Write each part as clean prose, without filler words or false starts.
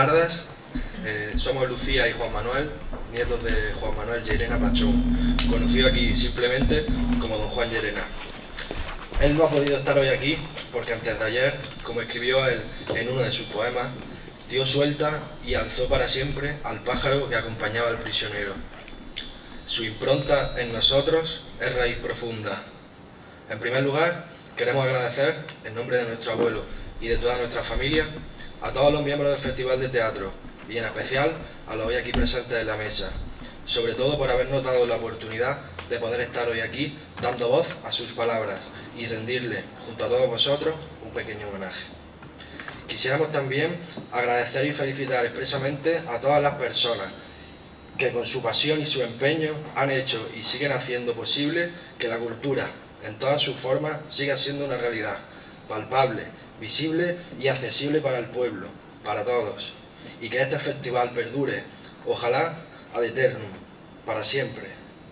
tardes. Somos Lucía y Juan Manuel, nietos de Juan Manuel Llerena Pachón, conocido aquí simplemente como Don Juan Llerena. Él no ha podido estar hoy aquí porque antes de ayer, como escribió él en uno de sus poemas, dio suelta y alzó para siempre al pájaro que acompañaba al prisionero. Su impronta en nosotros es raíz profunda. En primer lugar, queremos agradecer, en nombre de nuestro abuelo y de toda nuestra familia, a todos los miembros del Festival de Teatro, y en especial a los hoy aquí presentes en la mesa, sobre todo por habernos dado la oportunidad de poder estar hoy aquí dando voz a sus palabras y rendirle, junto a todos vosotros, un pequeño homenaje. Quisiéramos también agradecer y felicitar expresamente a todas las personas que con su pasión y su empeño han hecho y siguen haciendo posible que la cultura, en todas sus formas, siga siendo una realidad palpable, visible y accesible para el pueblo, para todos, y que este festival perdure, ojalá ad eternum, para siempre.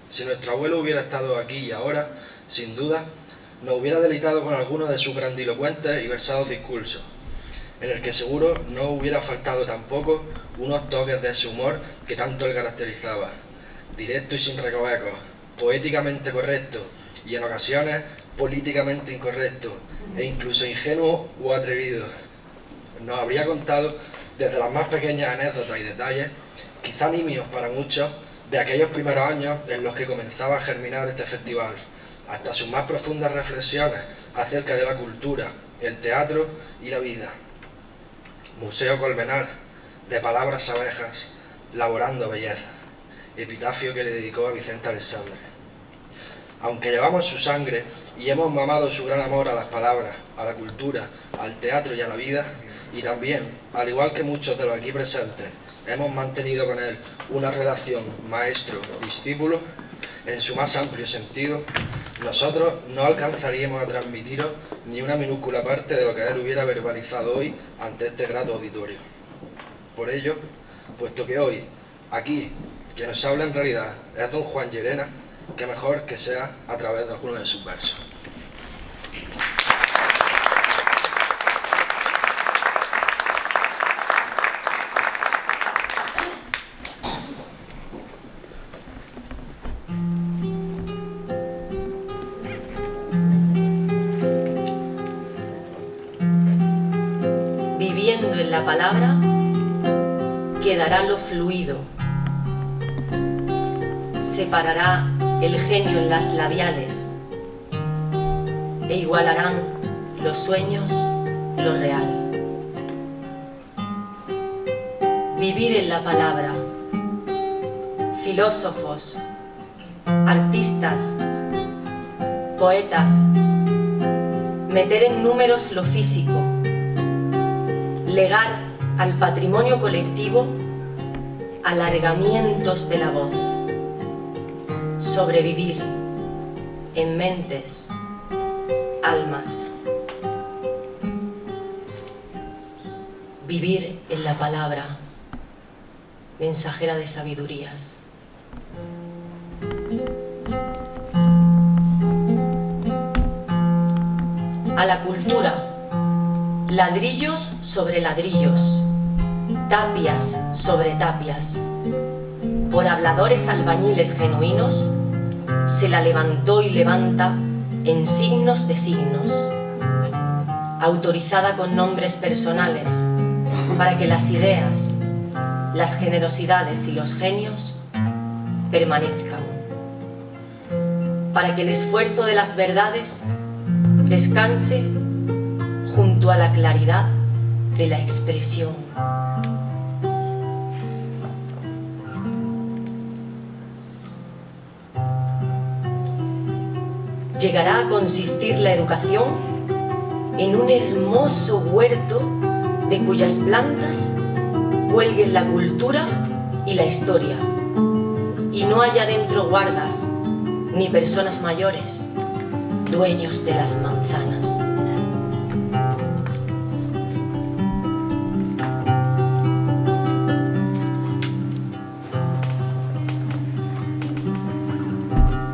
Si nuestro abuelo hubiera estado aquí y ahora, sin duda, nos hubiera deleitado con algunos de sus grandilocuentes y versados discursos, en el que seguro no hubiera faltado tampoco unos toques de ese humor que tanto le caracterizaba, directo y sin recovecos, poéticamente correcto y en ocasiones políticamente incorrecto e incluso ingenuo o atrevido. Nos habría contado desde las más pequeñas anécdotas y detalles, quizá nimios para muchos, de aquellos primeros años en los que comenzaba a germinar este festival, hasta sus más profundas reflexiones acerca de la cultura, el teatro y la vida. Museo Colmenar, de palabras abejas, laborando belleza, epitafio que le dedicó a Vicente Alexandre. Aunque llevamos su sangre y hemos mamado su gran amor a las palabras, a la cultura, al teatro y a la vida, y también, al igual que muchos de los aquí presentes, hemos mantenido con él una relación maestro-discípulo, en su más amplio sentido, nosotros no alcanzaríamos a transmitiros ni una minúscula parte de lo que él hubiera verbalizado hoy ante este grato auditorio. Por ello, puesto que hoy, aquí, quien nos habla en realidad es don Juan Llerena, qué mejor que sea a través de algunos de sus versos. Viviendo en la palabra, quedará lo fluido, separará el genio en las labiales e igualarán los sueños lo real. Vivir en la palabra, filósofos, artistas, poetas, meter en números lo físico, legar al patrimonio colectivo alargamientos de la voz, sobrevivir en mentes, almas. Vivir en la palabra, mensajera de sabidurías. A la cultura, ladrillos sobre ladrillos, tapias sobre tapias. Por habladores albañiles genuinos, se la levantó y levanta en signos de signos, autorizada con nombres personales, para que las ideas, las generosidades y los genios permanezcan, para que el esfuerzo de las verdades descanse junto a la claridad de la expresión. Llegará a consistir la educación en un hermoso huerto de cuyas plantas cuelguen la cultura y la historia, y no haya dentro guardas ni personas mayores, dueños de las manzanas.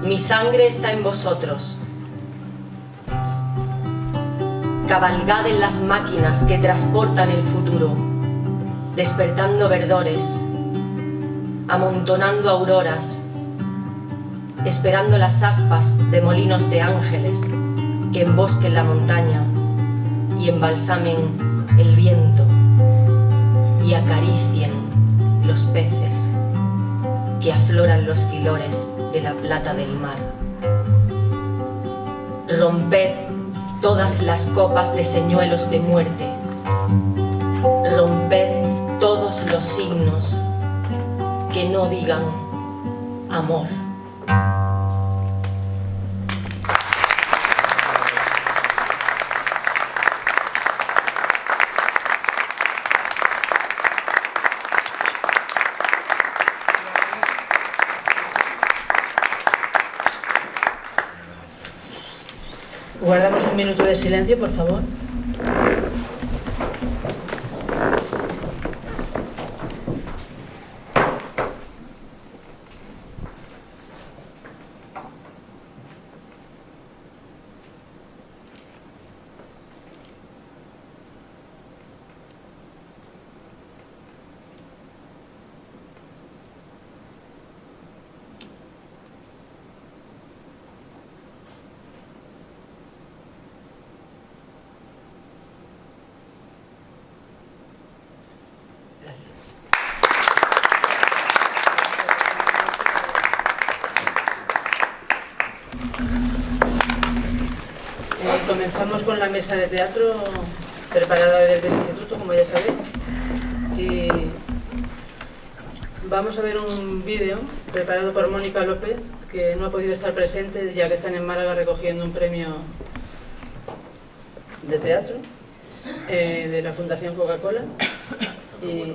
Mi sangre está en vosotros. Cabalgad en las máquinas que transportan el futuro. despertando verdores, amontonando auroras, esperando las aspas de molinos de ángeles que embosquen la montaña y embalsamen el viento y acaricien los peces que afloran los filores de la plata del mar. Romped todas las copas de señuelos de muerte, romped todos los signos que no digan amor. Guardamos un minuto de silencio, por favor. Comenzamos con la mesa de teatro preparada desde el instituto, como ya sabéis, y vamos a ver un vídeo preparado por Mónica López, que no ha podido estar presente ya que están en Málaga recogiendo un premio de teatro de la Fundación Coca-Cola y...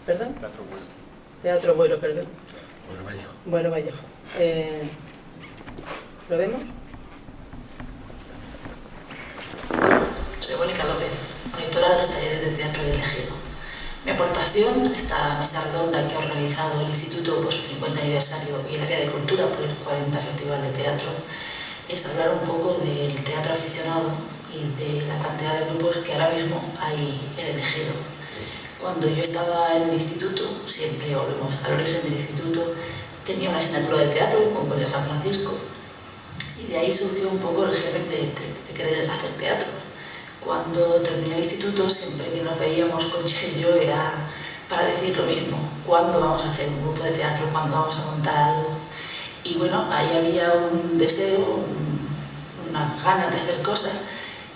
¿Perdón? Teatro Vuelo, perdón. Vuelo Vallejo. ¿Lo vemos? Soy Mónica López, monitora de los talleres de teatro de Elegido. Mi aportación a esta mesa redonda que ha organizado el Instituto por su 50 aniversario y el área de cultura por el 40 Festival de Teatro es hablar un poco del teatro aficionado y de la cantidad de grupos que ahora mismo hay en Elegido. Cuando yo estaba en el instituto, siempre volvemos al origen del instituto, tenía una asignatura de teatro con Corea San Francisco y de ahí surgió un poco el germen de querer hacer teatro. Cuando terminé el instituto, siempre que nos veíamos con Che y yo era para decir lo mismo: ¿cuándo vamos a hacer un grupo de teatro? ¿Cuándo vamos a contar algo? Y bueno, ahí había un deseo, unas ganas de hacer cosas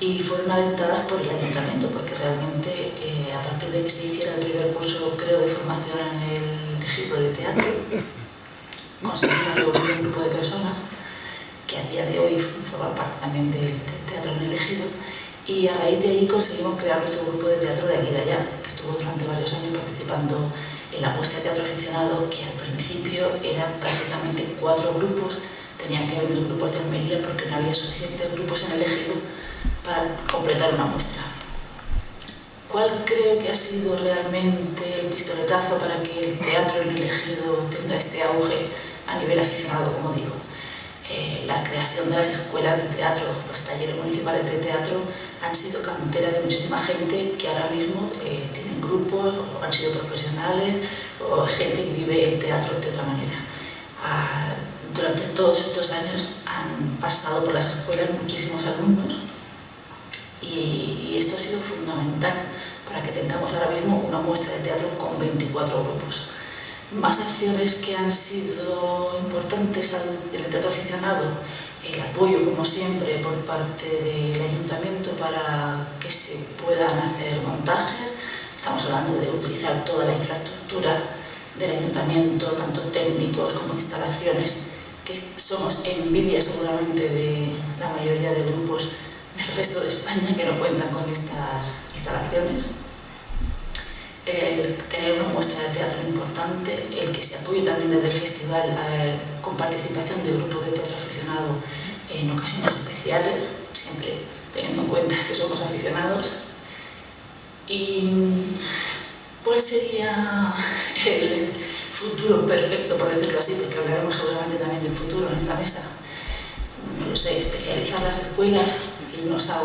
y fueron alentadas por el ayuntamiento, porque realmente a partir de que se hiciera el primer curso, creo, de formación en el Ejido de teatro, conseguimos reunir un grupo de personas que a día de hoy forman parte también del teatro en el Ejido. Y a raíz de ahí conseguimos crear nuestro grupo de teatro de aquí y de allá, que estuvo durante varios años participando en la muestra de teatro aficionado, que al principio eran prácticamente 4 grupos. Tenían que venir los grupos de Almería porque no había suficientes grupos en el Ejido para completar una muestra. ¿Cuál creo que ha sido realmente el pistoletazo para que el teatro en el Ejido tenga este auge a nivel aficionado, como digo? La creación de las escuelas de teatro, los talleres municipales de teatro han sido cantera de muchísima gente que ahora mismo tienen grupos, o han sido profesionales, o gente que vive el teatro de otra manera. Durante todos estos años han pasado por las escuelas muchísimos alumnos y esto ha sido fundamental para que tengamos ahora mismo una muestra de teatro con 24 grupos. Más acciones que han sido importantes en el teatro aficionado: el apoyo, como siempre, por parte del ayuntamiento para que se puedan hacer montajes. Estamos hablando de utilizar toda la infraestructura del ayuntamiento, tanto técnicos como instalaciones, que somos envidia seguramente de la mayoría de grupos del resto de España que no cuentan con estas instalaciones. El tener una muestra de teatro importante, el que se apoye también desde el festival con participación de grupos de teatro aficionado en ocasiones especiales, siempre teniendo en cuenta que somos aficionados. ¿Y cuál sería el futuro perfecto, por decirlo así? Porque hablaremos seguramente también del futuro en esta mesa. No lo sé, especializar las escuelas, irnos a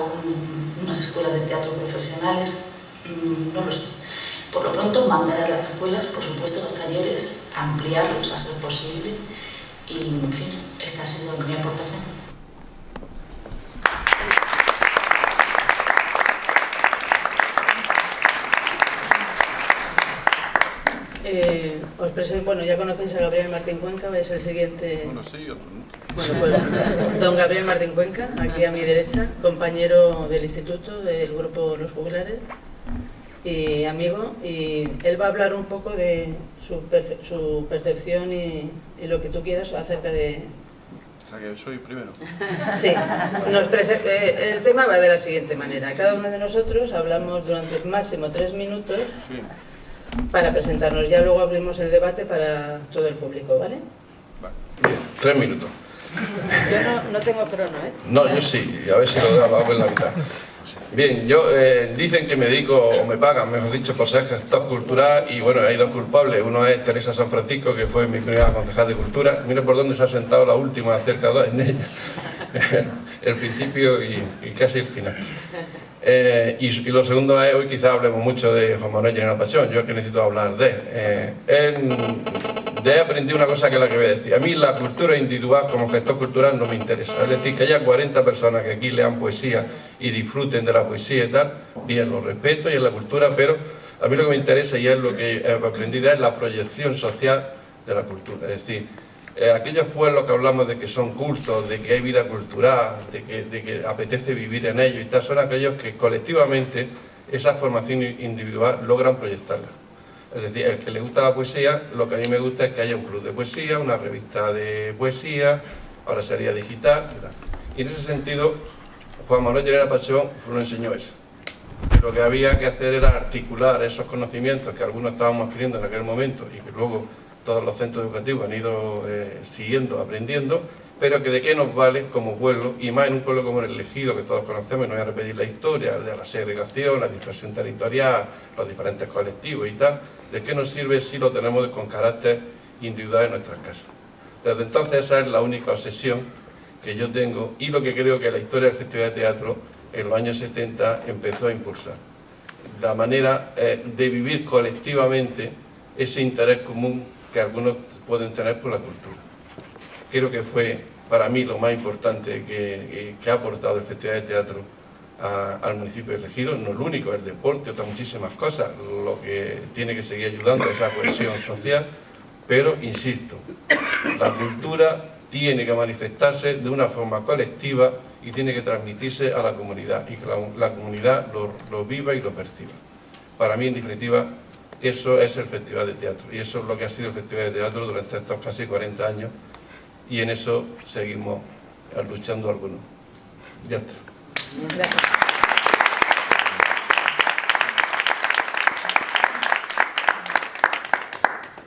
unas escuelas de teatro profesionales, no lo sé. Por lo pronto mandar a las escuelas, por supuesto, los talleres, ampliarlos a ser posible y, en fin, esta ha sido mi aportación. Os presento, bueno, ya conocéis a Gabriel Martín Cuenca, es el siguiente. Bueno, sí, otro no. Bueno, pues don Gabriel Martín Cuenca, aquí a mi derecha, compañero del instituto, del grupo Los Juglares y amigo, y él va a hablar un poco de su percepción y lo que tú quieras acerca de... O sea, que soy primero. Sí, el tema va de la siguiente manera. Cada uno de nosotros hablamos durante máximo 3 minutos Sí. para presentarnos. Ya luego abrimos el debate para todo el público, ¿vale? Vale. Bien, 3 minutos. Yo no tengo crono, ¿eh? No, yo sí, a ver si lo hago en la mitad. Bien, yo dicen que me dedico, o me pagan, mejor dicho, por ser gestor cultural, y bueno, hay dos culpables. Uno es Teresa San Francisco, que fue mi primera concejal de cultura. Mire por dónde se ha sentado la última, acerca en ella. El principio y casi el final. Y lo segundo es, hoy quizá hablemos mucho de Juan Manuel Llerena Pachón. Yo que necesito hablar de él. De aprendí una cosa que es la que voy a decir. A mí la cultura individual como gestor cultural no me interesa. Es decir, que haya 40 personas que aquí lean poesía y disfruten de la poesía y tal, bien, lo respeto y es la cultura, pero a mí lo que me interesa y es lo que he aprendido es la proyección social de la cultura. Es decir, aquellos pueblos que hablamos de que son cultos, de que hay vida cultural, de que apetece vivir en ellos y tal, son aquellos que colectivamente esa formación individual logran proyectarla. Es decir, el que le gusta la poesía, lo que a mí me gusta es que haya un club de poesía, una revista de poesía, ahora sería digital, ¿verdad? Y en ese sentido, Juan Manuel Llerena Pachón nos enseñó eso. Lo que había que hacer era articular esos conocimientos que algunos estábamos adquiriendo en aquel momento y que luego todos los centros educativos han ido siguiendo, aprendiendo, pero que de qué nos vale como pueblo, y más en un pueblo como el Ejido, que todos conocemos, y no voy a repetir la historia de la segregación, la dispersión territorial, los diferentes colectivos y tal, de qué nos sirve si lo tenemos con carácter individual en nuestras casas. Desde entonces esa es la única obsesión que yo tengo y lo que creo que la historia del Festival de Teatro en los años 70 empezó a impulsar. La manera de vivir colectivamente ese interés común que algunos pueden tener por la cultura. Creo que fue para mí lo más importante que ha aportado el Festival de Teatro al municipio de Ejido. No es lo único, el deporte, otras muchísimas cosas, lo que tiene que seguir ayudando a esa cohesión social, pero insisto, la cultura tiene que manifestarse de una forma colectiva y tiene que transmitirse a la comunidad y que la comunidad lo viva y lo perciba. Para mí, en definitiva, eso es el Festival de Teatro y eso es lo que ha sido el Festival de Teatro durante estos casi 40 años y en eso seguimos luchando algunos. Ya está. Gracias.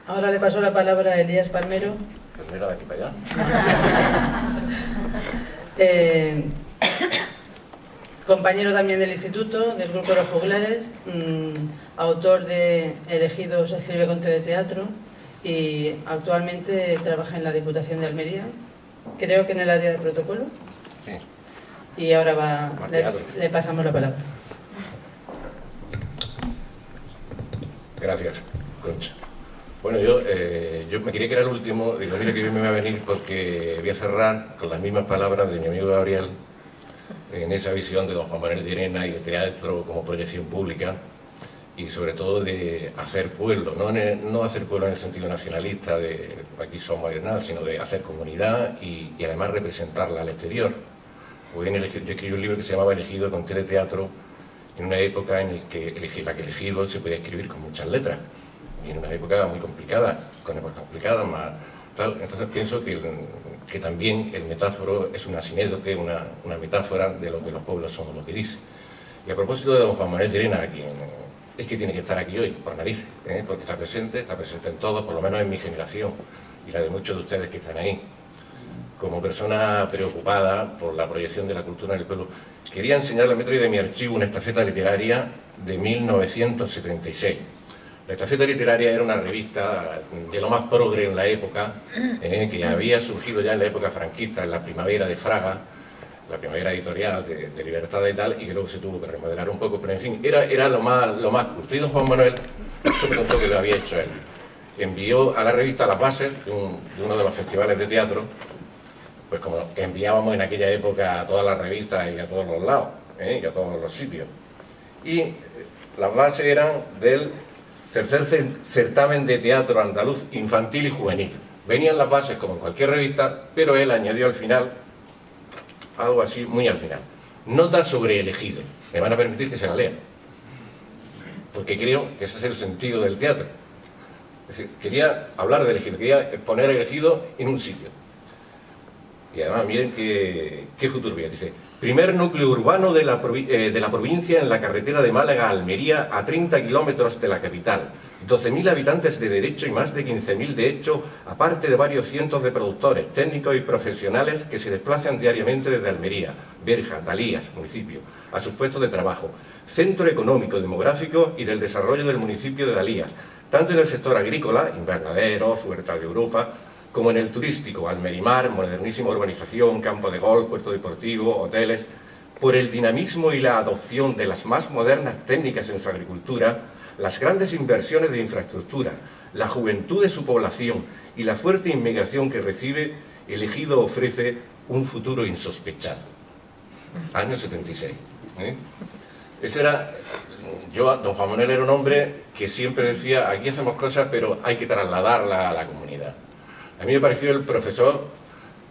Ahora le paso la palabra a Elías Palmero. Pues mira, de aquí para allá. Compañero también del instituto, del grupo Los Juglares, autor de Elegido se escribe conte de teatro y actualmente trabaja en la Diputación de Almería, creo que en el área de protocolo. Sí. Y ahora le pasamos la palabra. Gracias, Concha. Bueno, yo me quería que era el último, digo, mira que bien me va a venir porque voy a cerrar con las mismas palabras de mi amigo Gabriel en esa visión de don Juan Manuel Llerena y el teatro como proyección pública y sobre todo de hacer pueblo, no hacer pueblo en el sentido nacionalista de aquí somos y nada, sino de hacer comunidad y además representarla al exterior. Pues yo escribí un libro que se llamaba Elegido conte de teatro en una época en la que Elegido se podía escribir con muchas letras y en una época muy complicada, con épocas complicadas, más tal. Entonces pienso que también el metáforo es una sinédoque, una metáfora de lo que los pueblos somos, lo que dice. Y a propósito de don Juan Manuel Llerena, es que tiene que estar aquí hoy, por narices, porque está presente en todos, por lo menos en mi generación y la de muchos de ustedes que están ahí. Como persona preocupada por la proyección de la cultura en el pueblo, quería enseñarle, me he traído de mi archivo una estafeta literaria de 1976. La estafeta literaria era una revista de lo más progre en la época, que había surgido ya en la época franquista, en la primavera de Fraga, la primavera editorial de Libertad y tal, y que luego se tuvo que remodelar un poco, pero en fin, era lo más culto. Y don Juan Manuel esto me contó que lo había hecho él. Envió a la revista las bases de uno de los festivales de teatro, pues como enviábamos en aquella época a todas las revistas y a todos los lados, y a todos los sitios. Y las bases eran del tercer certamen de teatro andaluz infantil y juvenil. Venían las bases como en cualquier revista, pero él añadió al final, algo así muy al final, nota sobre elegido. Me van a permitir que se la lea, porque creo que ese es el sentido del teatro. Es decir, quería hablar de elegido, quería poner elegido en un sitio. Y además miren qué futuro bien. Dice: primer núcleo urbano de la provincia en la carretera de Málaga a Almería, a 30 kilómetros de la capital. 12.000 habitantes de derecho y más de 15.000 de hecho, aparte de varios cientos de productores, técnicos y profesionales que se desplazan diariamente desde Almería, Berja, Dalías, municipio, a sus puestos de trabajo. Centro económico, demográfico y del desarrollo del municipio de Dalías, tanto en el sector agrícola, invernaderos, huertas de Europa, como en el turístico, Almerimar, modernísima urbanización, campo de golf, puerto deportivo, hoteles. Por el dinamismo y la adopción de las más modernas técnicas en su agricultura, las grandes inversiones de infraestructura, la juventud de su población y la fuerte inmigración que recibe, el Ejido ofrece un futuro insospechado. Año 76. Ese era... don Juan Manuel era un hombre que siempre decía: aquí hacemos cosas, pero hay que trasladarla a la comunidad. A mí me pareció el profesor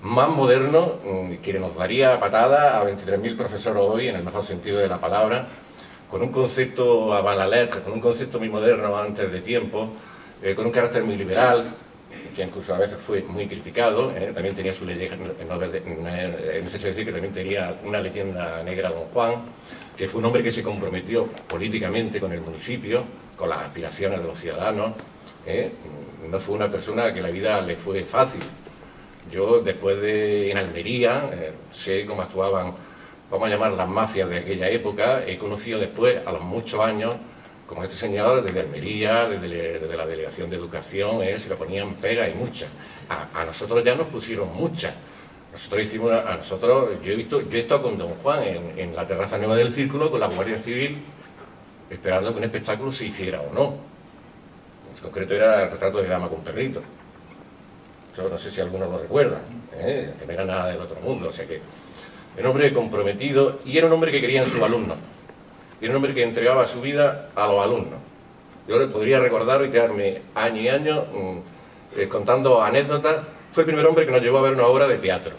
más moderno, que nos daría patada a 23.000 profesores hoy, en el mejor sentido de la palabra, con un concepto avant la lettre, con un concepto muy moderno antes de tiempo, con un carácter muy liberal, que incluso a veces fue muy criticado. También tenía su leyenda, es necesario decir que también tenía una leyenda negra, don Juan, que fue un hombre que se comprometió políticamente con el municipio, con las aspiraciones de los ciudadanos. No fue una persona que la vida le fue fácil. Yo, después en Almería, sé cómo actuaban, vamos a llamar, las mafias de aquella época. He conocido después, a los muchos años, como este señor, desde Almería, desde la Delegación de Educación, se le ponían pegas y muchas. A nosotros ya nos pusieron muchas. Yo he estado con don Juan en la terraza nueva del Círculo con la Guardia Civil, esperando que un espectáculo se hiciera o no. En concreto era el retrato de dama con perrito. Yo no sé si algunos lo recuerdan, que no era nada del otro mundo. O sea que era un hombre comprometido y era un hombre que quería en sus alumnos. Y era un hombre que entregaba su vida a los alumnos. Yo le podría recordar y quedarme año y año contando anécdotas. Fue el primer hombre que nos llevó a ver una obra de teatro.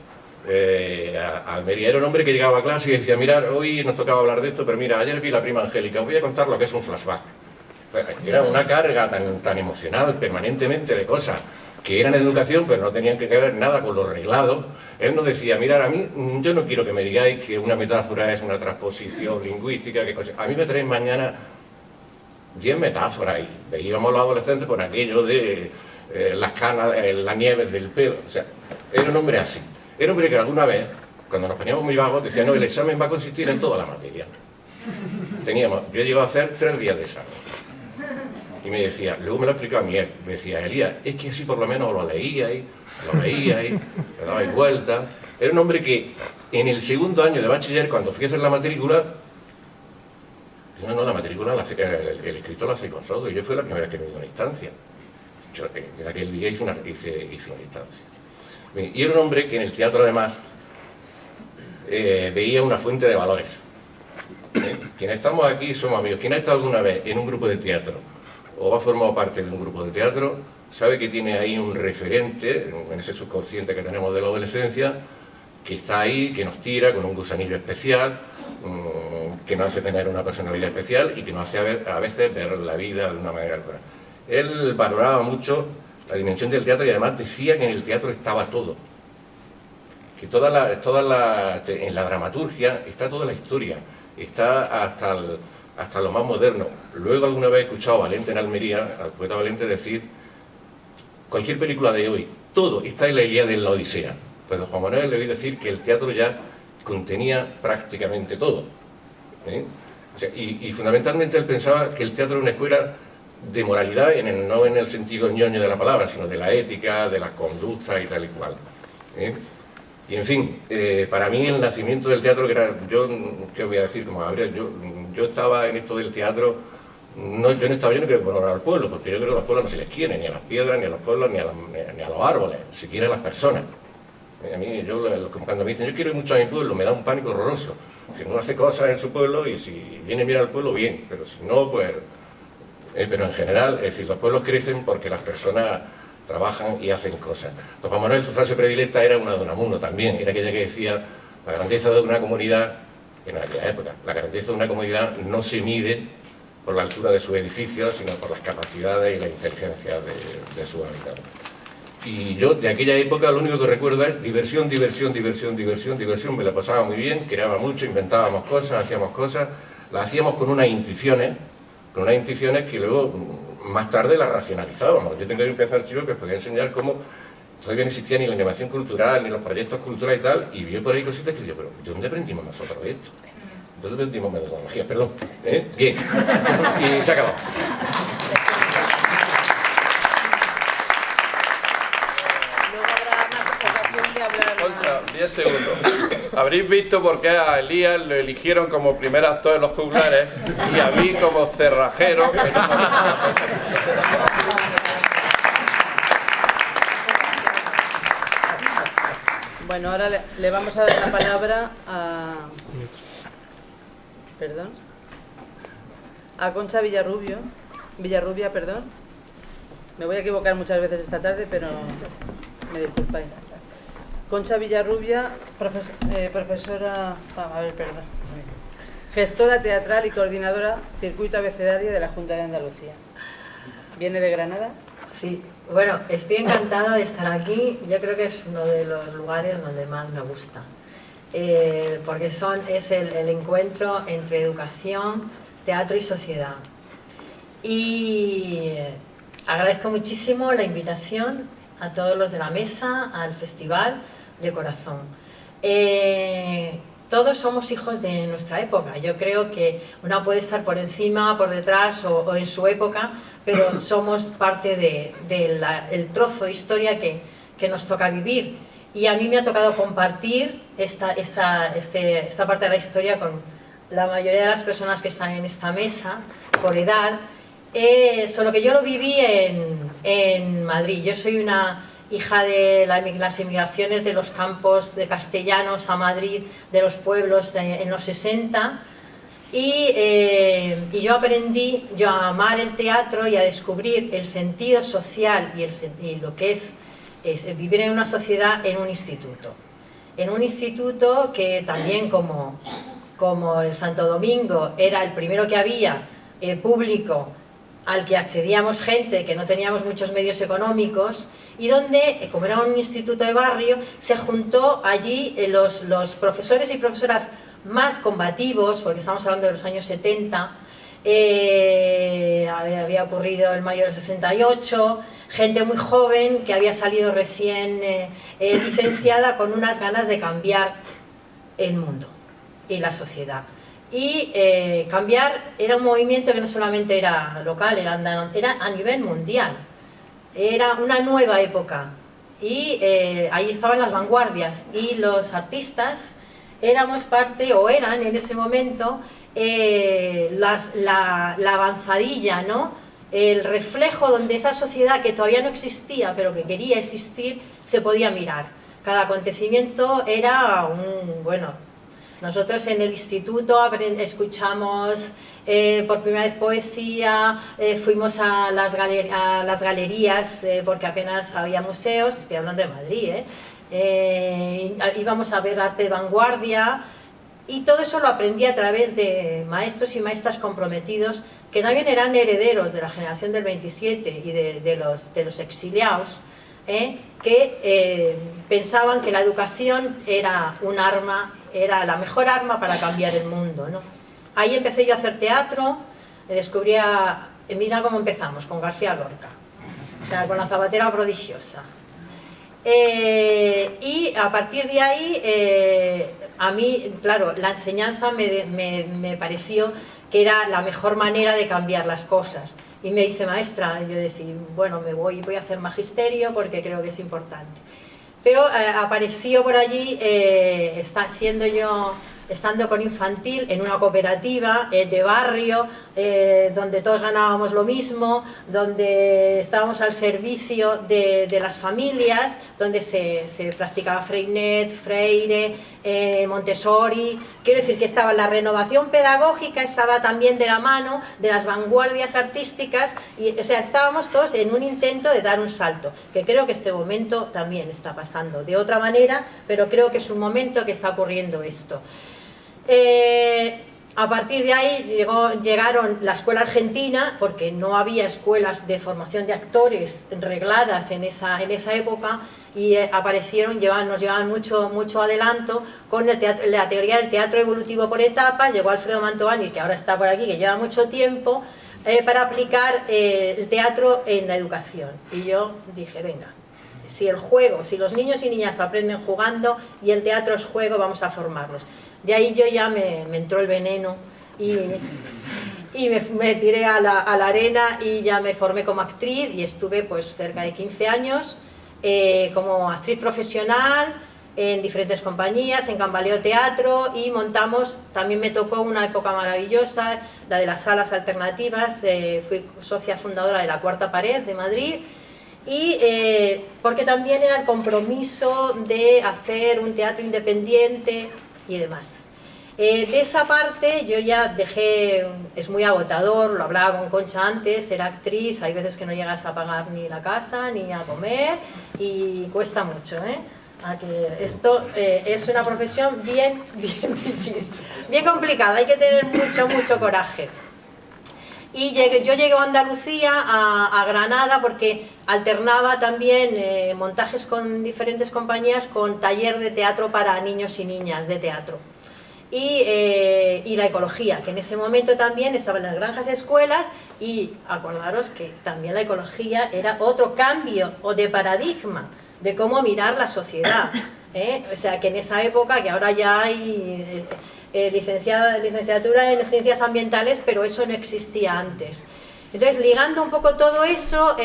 A Almería. Era un hombre que llegaba a clase y decía: mirad, hoy nos tocaba hablar de esto, pero mira, ayer vi La prima Angélica, os voy a contar lo que es un flashback. Era una carga tan emocional permanentemente de cosas que eran educación, pero no tenían que ver nada con los reglados. Él nos decía: mirad, a mí, yo no quiero que me digáis que una metáfora es una transposición lingüística, que cosa. A mí me traéis mañana 10 metáforas y veíamos los adolescentes por aquello de las canas, las nieves del pelo. O sea, era un hombre así. Era un hombre que alguna vez, cuando nos poníamos muy vagos, decía: no, el examen va a consistir en toda la materia. Yo he llegado a hacer 3 días de examen. Y me decía, luego me lo explicaba a mí él, me decía: Elías, es que así por lo menos lo veíais, le dabais vuelta. Era un hombre que en el segundo año de bachiller, cuando fui a hacer la matrícula, la matrícula, el escritor la hace con nosotros, y yo fue la primera vez que me dio una instancia. Yo en aquel día hice una instancia. Y era un hombre que en el teatro además veía una fuente de valores. Quienes estamos aquí somos amigos. Quien ha estado alguna vez en un grupo de teatro o ha formado parte de un grupo de teatro sabe que tiene ahí un referente en ese subconsciente que tenemos de la adolescencia, que está ahí, que nos tira con un gusanillo especial, que nos hace tener una personalidad especial y que nos hace a veces ver la vida de una manera diferente. Él valoraba mucho la dimensión del teatro y además decía que en el teatro estaba todo. Que en la dramaturgia está toda la historia, está hasta lo más moderno. Luego alguna vez he escuchado a Valente en Almería, al poeta Valente, decir: cualquier película de hoy, todo está en la Ilíada de la Odisea. Pues a Juan Manuel le oí decir que el teatro ya contenía prácticamente todo. O sea, y fundamentalmente él pensaba que el teatro era una escuela de moralidad, no en el sentido ñoño de la palabra, sino de la ética, de las conductas y tal y cual. Y en fin, para mí el nacimiento del teatro, ¿qué os voy a decir? Como Gabriel, yo estaba en esto del teatro no, yo no creo que valorar al pueblo, porque yo creo que a los pueblos no se les quiere, ni a las piedras, ni a los pueblos, ni a los árboles, se quiere a las personas. A mí, cuando me dicen, yo quiero ir mucho a mi pueblo, me da un pánico horroroso. Si uno hace cosas en su pueblo y si viene bien al pueblo, bien, pero si no, pues... pero en general, es decir, los pueblos crecen porque las personas trabajan y hacen cosas. Don Juan Manuel, su frase predilecta era una de Unamuno también, era aquella que decía, la grandeza de una comunidad, en aquella época, la grandeza de una comunidad no se mide por la altura de sus edificios, sino por las capacidades y la inteligencia de sus habitantes. Y yo, de aquella época, lo único que recuerdo es diversión, diversión, diversión, diversión, diversión. Me la pasaba muy bien, creaba mucho, inventábamos cosas, hacíamos cosas. Las hacíamos con unas intuiciones que luego, más tarde, las racionalizábamos. Yo tengo que empezar, chicos, que os podía enseñar cómo todavía no existía ni la animación cultural, ni los proyectos culturales y tal, y vi por ahí cositas que yo, pero ¿de dónde aprendimos nosotros esto? ¿De dónde aprendimos metodología? Perdón. Bien. Y se ha acabado. Concha, 10 segundos. Habréis visto por qué a Elías lo eligieron como primer actor de los juglares y a mí como cerrajero. Bueno, ahora le vamos a dar la palabra a... Perdón. A Concha Villarrubia, perdón. Me voy a equivocar muchas veces esta tarde, pero me disculpáis. Concha Villarrubia, profesora... gestora teatral y coordinadora circuito abecedario de la Junta de Andalucía. ¿Viene de Granada? Sí, bueno, estoy encantada de estar aquí. Yo creo que es uno de los lugares donde más me gusta. Porque es el encuentro entre educación, teatro y sociedad. Y agradezco muchísimo la invitación a todos los de la mesa, al festival, de corazón. Todos somos hijos de nuestra época. Yo creo que una puede estar por encima, por detrás o en su época, pero somos parte del trozo de historia que nos toca vivir. Y a mí me ha tocado compartir esta parte de la historia con la mayoría de las personas que están en esta mesa, por edad, solo que yo lo viví en Madrid. Yo soy una hija de las emigraciones de los campos de castellanos a Madrid, de los pueblos en los 60, y yo aprendí a amar el teatro y a descubrir el sentido social y lo que es vivir en una sociedad en un instituto. En un instituto que también como el Santo Domingo era el primero que había público al que accedíamos gente que no teníamos muchos medios económicos, y donde, como era un instituto de barrio, se juntó allí los profesores y profesoras más combativos, porque estamos hablando de los años 70, había ocurrido el mayo del 68, gente muy joven que había salido recién licenciada con unas ganas de cambiar el mundo y la sociedad. Y cambiar era un movimiento que no solamente era local, era a nivel mundial. Era una nueva época y ahí estaban las vanguardias y los artistas éramos parte, o eran en ese momento, la avanzadilla, ¿no? El reflejo donde esa sociedad que todavía no existía pero que quería existir se podía mirar. Cada acontecimiento era nosotros en el instituto escuchamos por primera vez poesía, fuimos a las galerías porque apenas había museos, estoy hablando de Madrid, íbamos a ver arte de vanguardia, y todo eso lo aprendí a través de maestros y maestras comprometidos que también eran herederos de la generación del 27 y de los exiliados, que pensaban que la educación era un arma, era la mejor arma para cambiar el mundo, ¿no? Ahí empecé yo a hacer teatro, descubrí mira cómo empezamos, con García Lorca, o sea, con La zabatera prodigiosa. Y a partir de ahí, a mí, claro, la enseñanza me pareció que era la mejor manera de cambiar las cosas. Y me hice maestra, yo decía, bueno, voy a hacer magisterio porque creo que es importante. Pero apareció por allí, estando con infantil en una cooperativa de barrio, donde todos ganábamos lo mismo, donde estábamos al servicio de las familias, donde se practicaba Freinet, Freire, Montessori. Quiero decir que estaba la renovación pedagógica, estaba también de la mano de las vanguardias artísticas, y, o sea, estábamos todos en un intento de dar un salto, que creo que este momento también está pasando de otra manera, pero creo que es un momento que está ocurriendo esto. A partir de ahí llegaron la escuela argentina, porque no había escuelas de formación de actores regladas en esa época, y aparecieron, nos llevaban mucho adelanto con la teoría del teatro evolutivo por etapas. Llegó Alfredo Mantovani, que ahora está por aquí, que lleva mucho tiempo, para aplicar el teatro en la educación. Y yo dije, venga, si los niños y niñas aprenden jugando y el teatro es juego, vamos a formarlos. De ahí yo ya me entró el veneno y me tiré a la arena, y ya me formé como actriz, y estuve pues cerca de 15 años como actriz profesional en diferentes compañías, en Cambaleo Teatro, y montamos, también me tocó una época maravillosa, la de las salas alternativas. Fui socia fundadora de La Cuarta Pared de Madrid, y porque también era el compromiso de hacer un teatro independiente y demás. De esa parte yo ya dejé, es muy agotador, lo hablaba con Concha antes, ser actriz, hay veces que no llegas a pagar ni la casa ni a comer, y cuesta mucho, a que esto es una profesión bien difícil, bien complicada, hay que tener mucho coraje. Y yo llegué a Andalucía, a Granada, porque alternaba también montajes con diferentes compañías, con taller de teatro para niños y niñas de teatro. Y la ecología, que en ese momento también estaba en las granjas de escuelas, y acordaros que también la ecología era otro cambio o de paradigma de cómo mirar la sociedad. O sea, que en esa época, que ahora ya hay licenciatura en ciencias ambientales, pero eso no existía antes. Entonces, ligando un poco todo eso,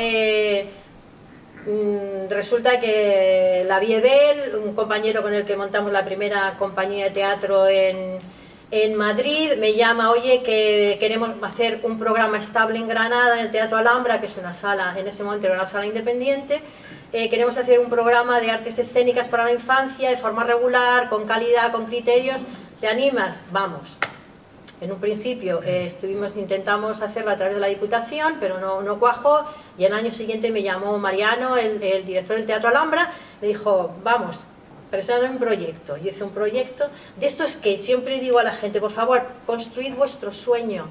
resulta que la Viebel, un compañero con el que montamos la primera compañía de teatro en Madrid, me llama, oye, que queremos hacer un programa estable en Granada, en el Teatro Alhambra, que es una sala, en ese momento era una sala independiente. Queremos hacer un programa de artes escénicas para la infancia, de forma regular, con calidad, con criterios. ¿Te animas? Vamos. En un principio intentamos hacerlo a través de la Diputación, pero no cuajó, y el año siguiente me llamó Mariano, el director del Teatro Alhambra, me dijo, vamos, preséntame un proyecto. Yo hice un proyecto de estos que siempre digo a la gente, por favor, construid vuestro sueño.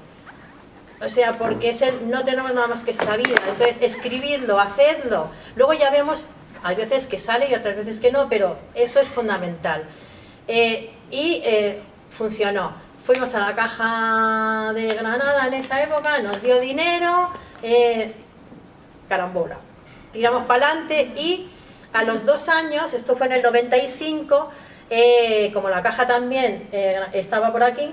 O sea, porque no tenemos nada más que esta vida, entonces escribidlo, hacedlo, luego ya vemos, hay veces que sale y otras veces que no, pero eso es fundamental. Funcionó. Fuimos a la Caja de Granada en esa época, nos dio dinero, carambola. Tiramos para adelante, y a los 2 años, esto fue en el 95, como la Caja también estaba por aquí,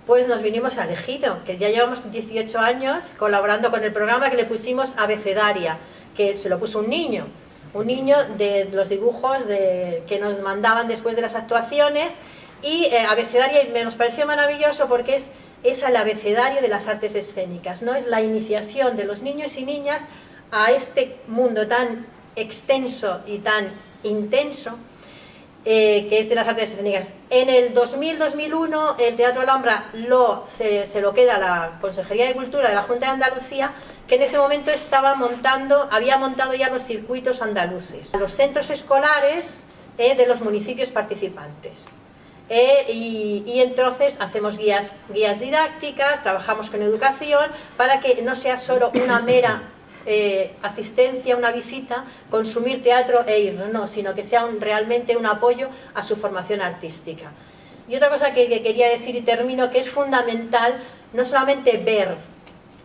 pues nos vinimos a Ejido, que ya llevamos 18 años colaborando con el programa que le pusimos Abecedaria, que se lo puso un niño de los dibujos que nos mandaban después de las actuaciones. Y Abecedaria nos pareció maravilloso porque es el abecedario de las artes escénicas, ¿no? Es la iniciación de los niños y niñas a este mundo tan extenso y tan intenso que es de las artes escénicas. En el 2000-2001 el Teatro Alhambra se lo queda la Consejería de Cultura de la Junta de Andalucía, que en ese momento había montado ya los circuitos andaluces, los centros escolares de los municipios participantes. Y entonces hacemos guías didácticas, trabajamos con educación, para que no sea solo una mera asistencia, una visita, consumir teatro e ir, no, sino que sea realmente un apoyo a su formación artística. Y otra cosa que quería decir, y termino, que es fundamental, no solamente ver,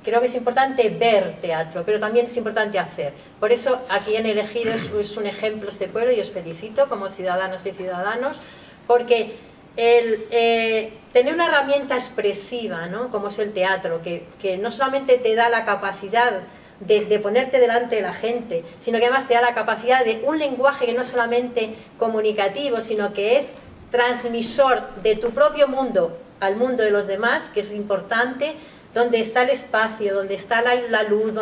creo que es importante ver teatro, pero también es importante hacer. Por eso aquí en El Ejido es un ejemplo este pueblo, y os felicito como ciudadanas y ciudadanos, porque tener una herramienta expresiva, ¿no?, como es el teatro, que no solamente te da la capacidad de ponerte delante de la gente, sino que además te da la capacidad de un lenguaje que no es solamente comunicativo, sino que es transmisor de tu propio mundo al mundo de los demás, que es importante, donde está el espacio, donde está la luz,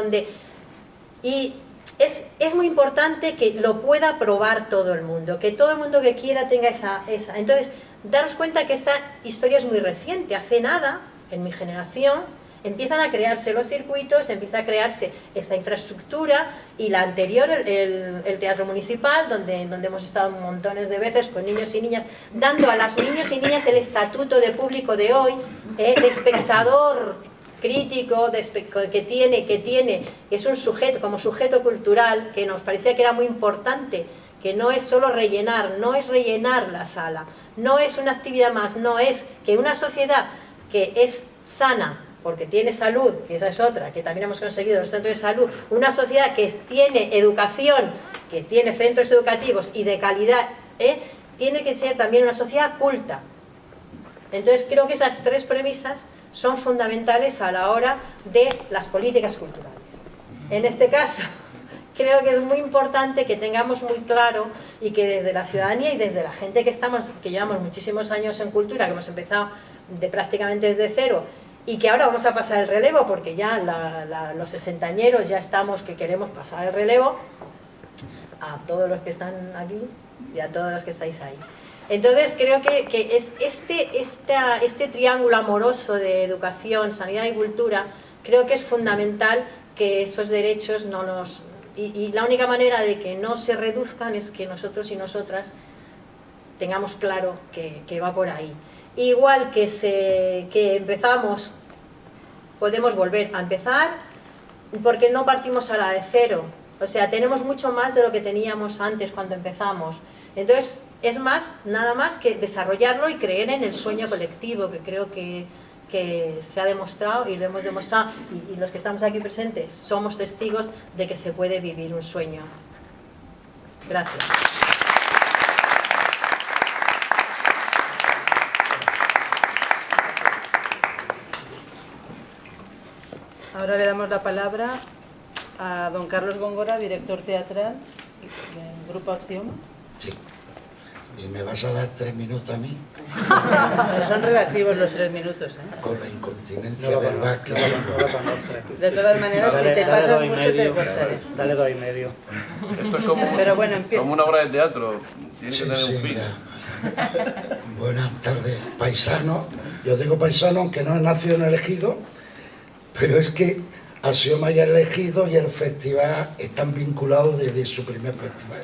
y es muy importante que lo pueda probar todo el mundo, que todo el mundo que quiera tenga esa. Entonces, daros cuenta que esta historia es muy reciente, hace nada, en mi generación, empiezan a crearse los circuitos, empieza a crearse esta infraestructura, y la anterior, el Teatro Municipal, donde hemos estado montones de veces con niños y niñas, dando a los niños y niñas el estatuto de público de hoy, de espectador crítico, que tiene, es un sujeto, como sujeto cultural, que nos parecía que era muy importante, que no es solo rellenar, no es rellenar la sala, no es una actividad más, no es que una sociedad que es sana, porque tiene salud, que esa es otra, que también hemos conseguido los centros de salud, una sociedad que tiene educación, que tiene centros educativos y de calidad, tiene que ser también una sociedad culta. Entonces creo que esas tres premisas son fundamentales a la hora de las políticas culturales. En este caso, creo que es muy importante que tengamos muy claro, y que desde la ciudadanía y desde la gente que llevamos muchísimos años en cultura, que hemos empezado prácticamente desde cero, y que ahora vamos a pasar el relevo, porque ya los sesentañeros ya estamos, que queremos pasar el relevo a todos los que están aquí y a todos los que estáis ahí. Entonces creo que este triángulo amoroso de educación, sanidad y cultura, creo que es fundamental que esos derechos no los... Y la única manera de que no se reduzcan es que nosotros y nosotras tengamos claro que va por ahí. Igual que empezamos, podemos volver a empezar, porque no partimos ahora de cero. O sea, tenemos mucho más de lo que teníamos antes cuando empezamos. Entonces, es más, nada más que desarrollarlo y creer en el sueño colectivo, que creo que se ha demostrado, y lo hemos demostrado, y los que estamos aquí presentes somos testigos de que se puede vivir un sueño. Gracias. Ahora le damos la palabra a don Carlos Góngora, director teatral del Grupo Acción. Sí. ¿Y me vas a dar 3 minutos a mí? Pero son relativos los 3 minutos, ¿eh? Con la incontinencia verbal que De todas maneras, si te pasas mucho te cortaré. Dale 2 y medio. Esto es como, Pero bueno, empieza. como una obra de teatro, tiene que tener un fin. Ya. Buenas tardes, paisanos. Yo digo paisano aunque no he nacido en el Ejido, pero es que Axioma y el Ejido y el festival están vinculados desde su primer festival.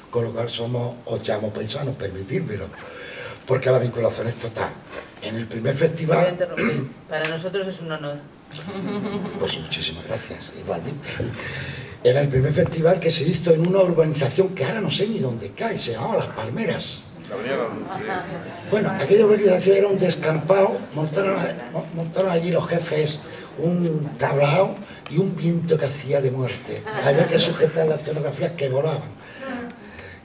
Con lo cual os llamo paisanos, permitírmelo, porque la vinculación es total. En el primer festival... Voy a interrumpir. Para nosotros es un honor. Pues muchísimas gracias, igualmente. En el primer festival, que se hizo en una urbanización que ahora no sé ni dónde cae, se llamaba Las Palmeras. Bueno, aquella urbanización era un descampado, montaron allí los jefes un tablao y un viento que hacía de muerte. Había que sujetar las escenografías que volaban.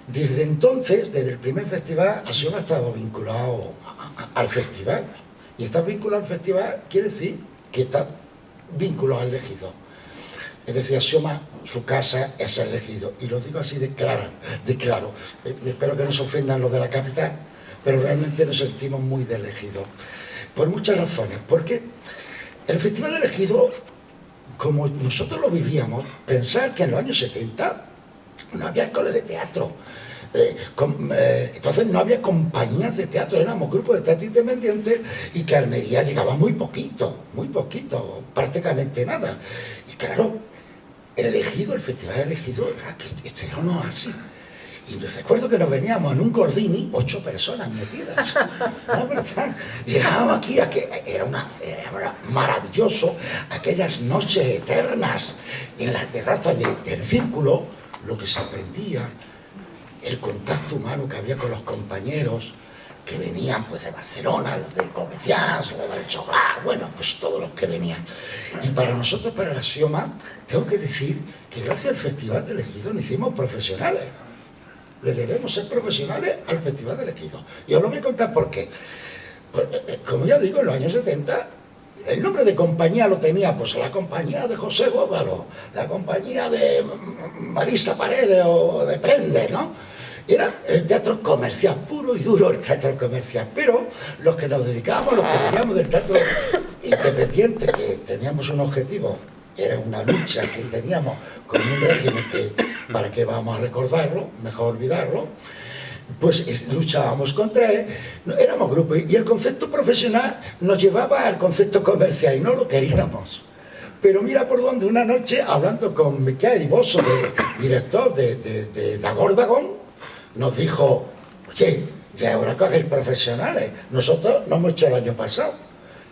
Desde entonces, desde el primer festival, Axioma ha estado vinculado al festival. Y estar vinculado al festival quiere decir que está vinculado al Ejido. Es decir, Axioma, su casa es el Ejido. Y lo digo así de claro. Espero que no se ofendan los de la capital, pero realmente nos sentimos muy del Ejido. Por muchas razones. Porque el Festival del Ejido, como nosotros lo vivíamos, pensar que en los años 70 no había escuelas de teatro. Entonces no había compañías de teatro, éramos grupos de teatro independientes, y que a Almería llegaba muy poquito, prácticamente nada. Y claro, el Ejido, el Festival del Ejido, esto era un oasis. Y recuerdo que nos veníamos en un Gordini, 8 personas metidas. Llegábamos aquí, era maravilloso, aquellas noches eternas en la terraza del Círculo, lo que se aprendía, el contacto humano que había con los compañeros que venían pues de Barcelona, los de Comecians, los del Choglar, bueno, pues todos los que venían. Y para nosotros, para la Axioma, tengo que decir que gracias al Festival del Ejido nos hicimos profesionales. Le debemos ser profesionales al Festival del Ejido. Y os lo voy a contar por qué. Pues, como ya digo, en los años 70, el nombre de compañía lo tenía pues la compañía de José Gódalo, la compañía de Marisa Paredes o de Prende, ¿no? Era el teatro comercial, puro y duro el teatro comercial. Pero los que nos dedicábamos, los que veníamos del teatro independiente, que teníamos un objetivo, era una lucha que teníamos con un régimen que, ¿para qué vamos a recordarlo? Mejor olvidarlo. Pues luchábamos contra él, éramos grupos, y el concepto profesional nos llevaba al concepto comercial y no lo queríamos. Pero mira por dónde, una noche, hablando con Miquel Iboso, director de Dagordagón, nos dijo: oye, ya ahora cogéis profesionales, nosotros lo hemos hecho el año pasado.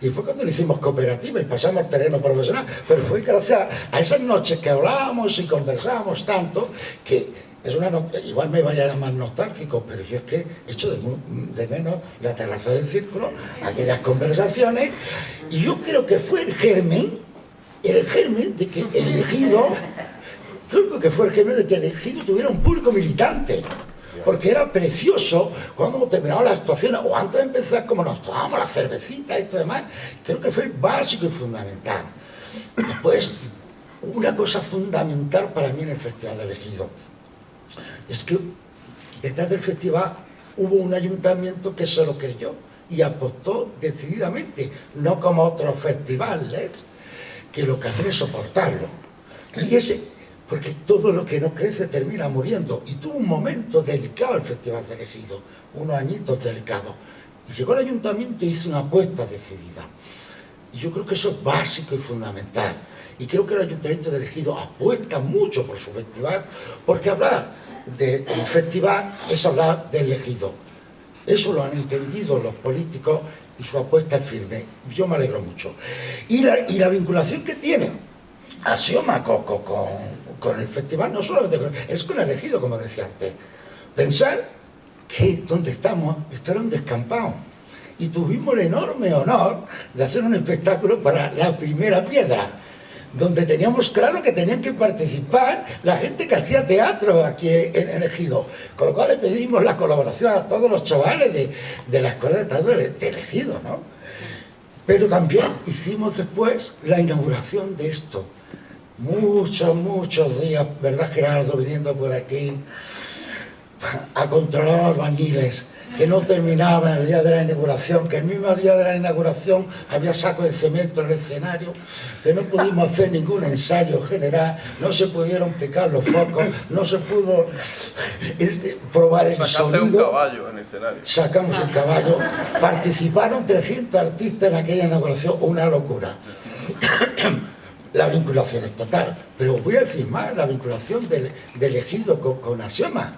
Y fue cuando lo hicimos cooperativa y pasamos al terreno profesional, pero fue gracias a esas noches que hablábamos y conversábamos tanto, que es una igual me vaya a llamar nostálgico, pero yo es que echo de menos la terraza del círculo, aquellas conversaciones, y yo creo que fue el germen de que el Ejido, creo que fue el germen de que el Ejido tuviera un público militante, porque era precioso cuando terminaba las actuaciones, o antes de empezar, como nos tomábamos la cervecita y todo demás, creo que fue básico y fundamental. Después, una cosa fundamental para mí en el Festival del Ejido, es que detrás del festival hubo un ayuntamiento que se lo creyó y apostó decididamente, no como otros festivales, que lo que hacen es soportarlo. Y porque todo lo que no crece termina muriendo. Y tuvo un momento delicado el Festival del Ejido, unos añitos delicados. Y llegó el ayuntamiento y hizo una apuesta decidida. Y yo creo que eso es básico y fundamental. Y creo que el Ayuntamiento del Ejido apuesta mucho por su festival, porque hablar del festival es hablar del Ejido. Eso lo han entendido los políticos y su apuesta es firme. Yo me alegro mucho. Y la vinculación que tiene Axioma con el festival, no solamente es con el Ejido, como decía antes. Pensar que donde estamos, esto era un descampado. Y tuvimos el enorme honor de hacer un espectáculo para la primera piedra, donde teníamos claro que tenían que participar la gente que hacía teatro aquí en el Ejido, con lo cual le pedimos la colaboración a todos los chavales de la escuela de teatro del Ejido, ¿no? Pero también hicimos después la inauguración de esto, muchos días, ¿verdad, Gerardo? Viniendo por aquí a controlar a los albañiles, que no terminaban el día de la inauguración, que el mismo día de la inauguración había sacos de cemento en el escenario, que no pudimos hacer ningún ensayo general, no se pudieron picar los focos, no se pudo probar el Sacaste sonido. un caballo en el escenario. Sacamos un caballo, participaron 300 artistas en aquella inauguración, una locura. La vinculación es total, pero voy a decir más, la vinculación del Ejido con Axioma.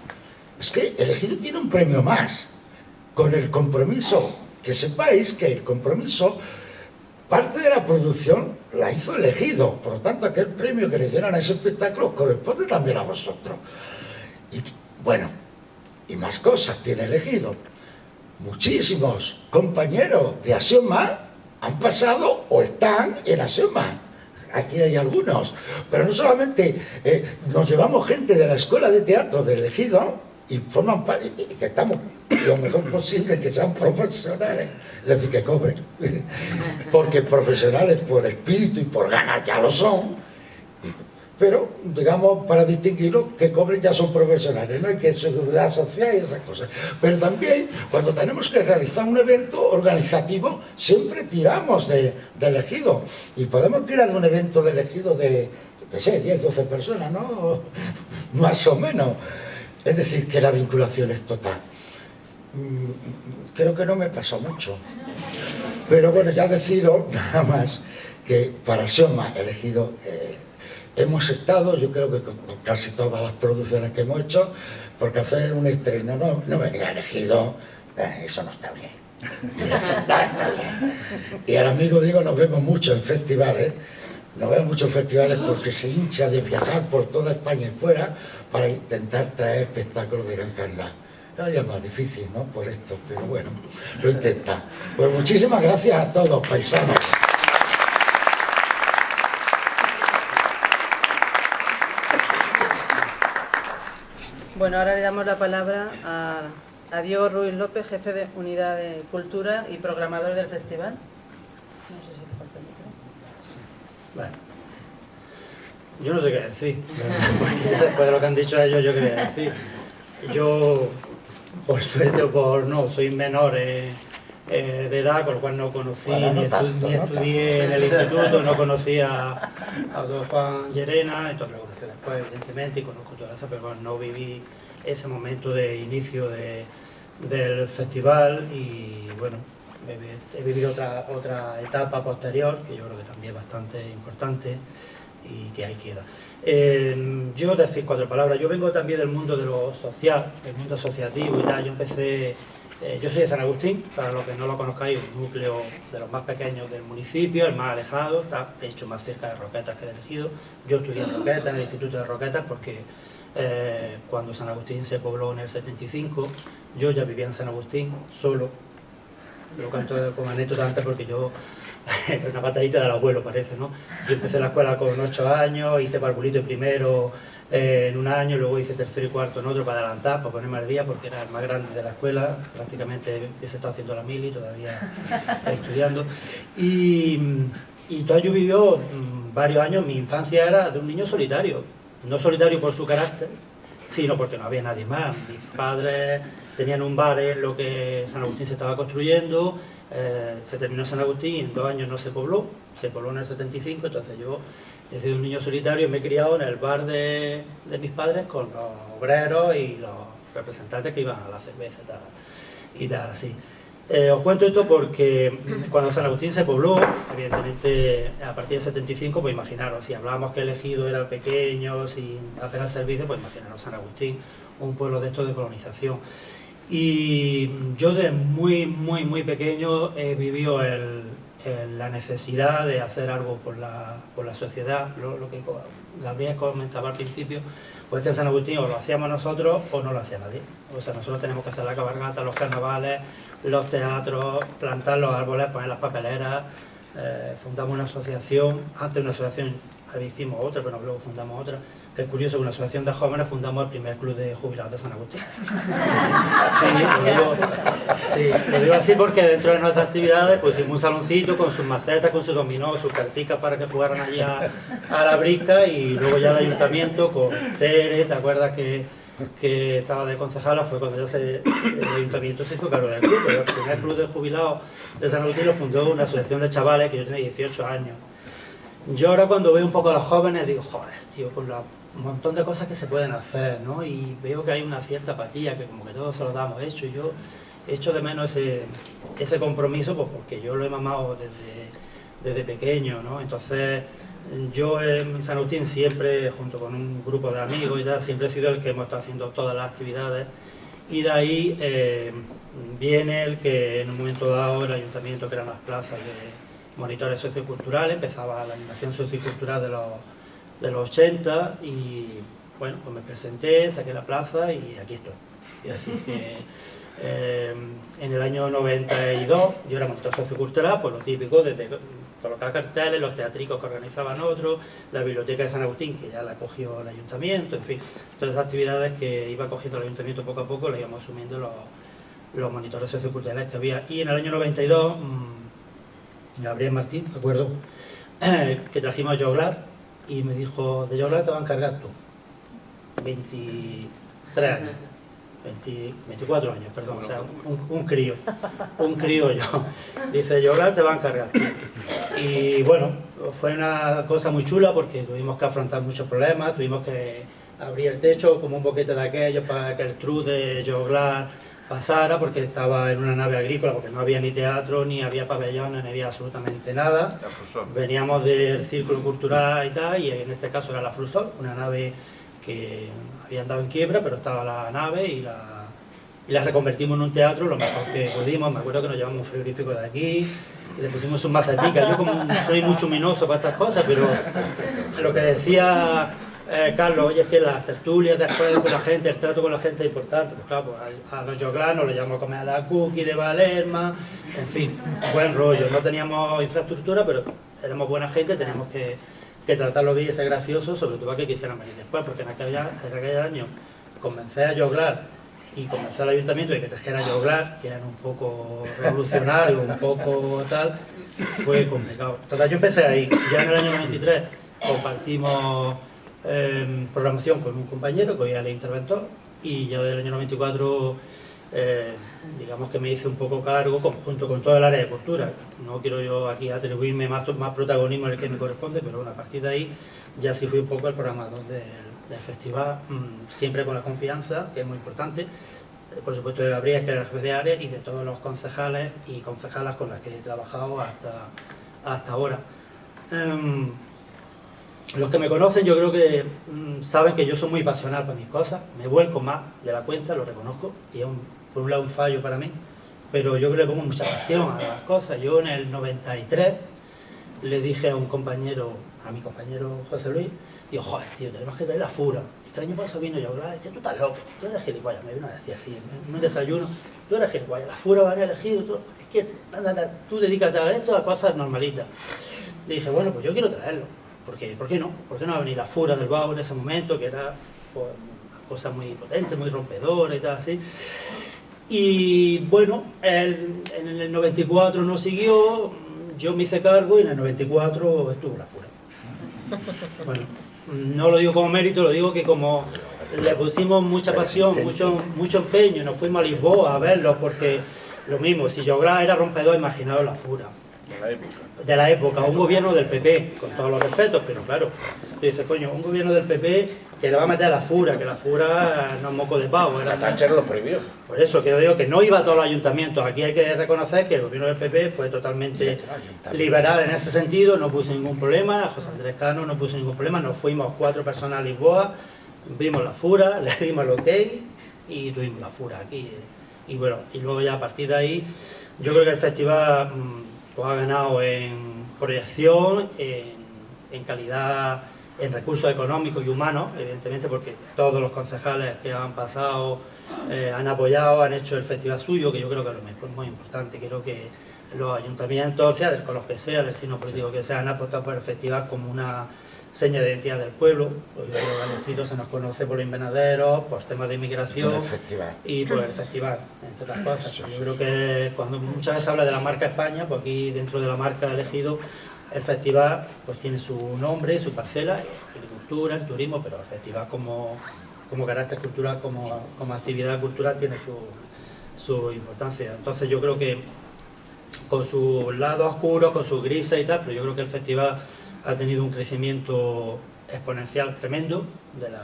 Es que el Ejido tiene un premio más, con el compromiso, que sepáis que el compromiso, parte de la producción la hizo el Ejido, por lo tanto aquel premio que le dieron a ese espectáculo os corresponde también a vosotros. Y bueno, y más cosas tiene el Ejido. Muchísimos compañeros de Axioma han pasado o están en Axioma. Aquí hay algunos, pero no solamente nos llevamos gente de la escuela de teatro del Ejido y forman parte, y que estamos lo mejor posible que sean profesionales, es decir, que cobren, porque profesionales por espíritu y por ganas ya lo son, pero digamos para distinguirlos que cobren ya son profesionales, no hay que seguridad social y esas cosas. Pero también cuando tenemos que realizar un evento organizativo siempre tiramos del Ejido, y podemos tirar de un evento del Ejido de, no sé, 10, 12 personas, ¿no? Más o menos. Es decir, que la vinculación es total. Creo que no me pasó mucho. Pero bueno, ya deciros nada más que para Axioma el Ejido hemos estado, yo creo que con casi todas las producciones que hemos hecho, porque hacer un estreno no venía elegido, eso no está bien. No está bien. Y al amigo digo, nos vemos mucho en festivales, porque se hincha de viajar por toda España y fuera para intentar traer espectáculos de gran calidad. Cada día es más difícil, ¿no? Por esto, pero bueno, lo intenta. Pues muchísimas gracias a todos, paisanos. Bueno, ahora le damos la palabra a Diego Ruiz López, jefe de Unidad de Cultura y programador del festival. No sé si te falta el micro. Bueno, yo no sé qué decir, después de lo que han dicho ellos, yo qué voy a decir. Yo, por suerte o por no, soy menor en de edad, con lo cual no conocí, bueno, ni tanto, estudié en el instituto, no conocía a don Juan Llerena, entonces lo conocí después, evidentemente, y conozco toda esa, pero bueno, no viví ese momento de inicio del festival y bueno, he vivido otra etapa posterior, que yo creo que también es bastante importante y que ahí queda. Yo decir 4 palabras, yo vengo también del mundo de lo social, del mundo asociativo y tal, yo empecé, yo soy de San Agustín, para los que no lo conozcáis, un núcleo de los más pequeños del municipio, el más alejado, está de hecho más cerca de Roquetas que de Ejido. Yo estudié en Roquetas, en el Instituto de Roquetas, porque cuando San Agustín se pobló en el 75, yo ya vivía en San Agustín, solo, lo cuento como anécdota antes porque yo, una patadita del abuelo parece, ¿no? Yo empecé la escuela con 8 años, hice parvulito primero en un año, luego hice tercero y cuarto en otro para adelantar, para ponerme al día, porque era el más grande de la escuela, prácticamente se estaba haciendo la mili, todavía estudiando. Y todavía yo vivió varios años, mi infancia era de un niño solitario, no solitario por su carácter, sino porque no había nadie más. Mis padres tenían un bar en lo que San Agustín se estaba construyendo, se terminó San Agustín y en 2 años no se pobló en el 75, entonces yo he sido un niño solitario y me he criado en el bar de mis padres con los obreros y los representantes que iban a la cerveza y tal así. Os cuento esto porque cuando San Agustín se pobló, evidentemente a partir del 75, pues imaginaros, si hablábamos que el Ejido era pequeño, sin apenas servicio, pues imaginaros San Agustín, un pueblo de estos de colonización. Y yo de muy pequeño he vivido la necesidad de hacer algo por la sociedad, lo que Gabriel comentaba al principio, pues que en San Agustín o lo hacíamos nosotros o no lo hacía nadie. O sea, nosotros tenemos que hacer la cabalgata, los carnavales, los teatros, plantar los árboles, poner las papeleras, fundamos una asociación, antes una asociación, hicimos otra, pero luego fundamos otra, que es curioso que una asociación de jóvenes fundamos el primer club de jubilados de San Agustín. Lo digo así porque dentro de nuestras actividades pues hicimos un saloncito con sus macetas, con sus dominó, sus carticas para que jugaran allí a la brisca, y luego ya el ayuntamiento con Tere, ¿te acuerdas que estaba de concejala? Fue cuando ya el ayuntamiento se hizo cargo del club, pero el primer club de jubilados de San Agustín lo fundó una asociación de chavales que yo tenía 18 años. Yo ahora cuando veo un poco a los jóvenes digo, joder, tío, con un montón de cosas que se pueden hacer, ¿no? Y veo que hay una cierta apatía, que como que todos se lo damos hecho, y yo echo de menos ese compromiso, pues porque yo lo he mamado desde pequeño, ¿no? Entonces yo en San Agustín siempre, junto con un grupo de amigos y tal, siempre he sido el que hemos estado haciendo todas las actividades, y de ahí viene el que en un momento dado el ayuntamiento crea unas plazas de monitores socioculturales, empezaba la animación sociocultural de los 80 y bueno, pues me presenté, saqué la plaza y aquí estoy. Es decir, que en el año 92 yo era monitor sociocultural, pues lo típico, desde colocar carteles, los teatricos que organizaban otros, la biblioteca de San Agustín, que ya la cogió el ayuntamiento, en fin, todas esas actividades que iba cogiendo el ayuntamiento poco a poco, las íbamos asumiendo los monitores socioculturales que había. Y en el año 92, Gabriel Martín, recuerdo, que trajimos a Joglar, y me dijo, de Joglar te va a encargar tú. 23 años, 24 años, perdón, o sea, un crío yo. Dice, Joglar te va a encargar tú. Y bueno, fue una cosa muy chula porque tuvimos que afrontar muchos problemas, tuvimos que abrir el techo como un boquete de aquellos para que el truz de Joglar pasara, porque estaba en una nave agrícola, porque no había ni teatro, ni había pabellones, ni había absolutamente nada. Veníamos del círculo cultural y tal, y en este caso era la Frusol, una nave que había andado en quiebra, pero estaba la nave y la reconvertimos en un teatro lo mejor que pudimos. Me acuerdo que nos llevamos un frigorífico de aquí, y le pusimos un macetica. Yo como soy muy chuminoso para estas cosas, pero lo que decía Carlos, oye, es que las tertulias después con la gente, el trato con la gente es importante. Pues claro, pues a los joglanos le llamamos a comer a la cookie de Valerma, en fin, buen rollo. No teníamos infraestructura, pero éramos buena gente, teníamos que tratarlo bien y ser graciosos, sobre todo para que quisieran venir después, porque en aquel año convencer a Joglar y convencer al ayuntamiento de que trajera a Joglar, que eran un poco revolucionarios, un poco tal, fue complicado. Entonces yo empecé ahí. Ya en el año 93 compartimos programación con un compañero que hoy era el interventor, y ya del año 94 digamos que me hice un poco cargo junto con todo el área de cultura. No quiero yo aquí atribuirme más protagonismo al que me corresponde, pero bueno, a partir de ahí ya sí fui un poco el programador del festival, siempre con la confianza, que es muy importante, por supuesto de Gabriel, que era el jefe de área, y de todos los concejales y concejalas con las que he trabajado hasta ahora. Los que me conocen yo creo que saben que yo soy muy apasionado por mis cosas, me vuelco más de la cuenta, lo reconozco, y es por un lado un fallo para mí, pero yo creo que le pongo mucha pasión a las cosas. Yo en el 93 le dije a mi compañero José Luis, digo, joder, tío, tenemos que traer la fura. El año pasado vino y hablaba, tú estás loco, tú eres gilipollas, me vino a decir así, en un desayuno, tú eres gilipollas, la fura va a elegido, es que anda, tú dedícate a esto, a cosas normalitas. Le dije, bueno, pues yo quiero traerlo, porque ¿por qué no? ¿Por qué no va a venir la fura del BAU en ese momento, que era pues, una cosa muy potente, muy rompedora y tal, así? Y bueno, él en el 94 no siguió, yo me hice cargo y en el 94 estuvo la fura. Bueno, no lo digo como mérito, lo digo que como le pusimos mucha pasión, mucho empeño, nos fuimos a Lisboa a verlo, porque lo mismo, si Joglar era rompedor, imaginaos la fura. De la época, un gobierno del PP, con todos los respetos, pero claro, tú dices, coño, un gobierno del PP que le va a meter a la fura, que la fura no es moco de pavo. La Thatcher lo prohibió. Por eso que yo digo que no iba a todos los ayuntamientos. Aquí hay que reconocer que el gobierno del PP fue totalmente liberal en ese sentido, no puso ningún problema, José Andrés Cano no puso ningún problema, nos fuimos 4 personas a Lisboa, vimos la fura, le dimos el ok y tuvimos la fura aquí. Y bueno, y luego ya a partir de ahí, yo creo que el festival pues ha ganado en proyección, en calidad, en recursos económicos y humanos, evidentemente, porque todos los concejales que han pasado han apoyado, han hecho el festival suyo, que yo creo que es muy importante. Creo que los ayuntamientos, sea con los que sea, del signo político que sea, han apostado por el festival como una seña de identidad del pueblo. Pues yo creo que a Lucido se nos conoce por los invernaderos, por temas de inmigración y por el festival, entre otras cosas. Yo creo que cuando muchas veces se habla de la marca España, pues aquí dentro de la marca elegido, el festival pues tiene su nombre, su parcela, la cultura, el turismo, pero el festival como carácter cultural, como actividad cultural tiene su importancia. Entonces yo creo que con sus lados oscuros, con sus grises y tal, pero yo creo que el festival ha tenido un crecimiento exponencial tremendo. De las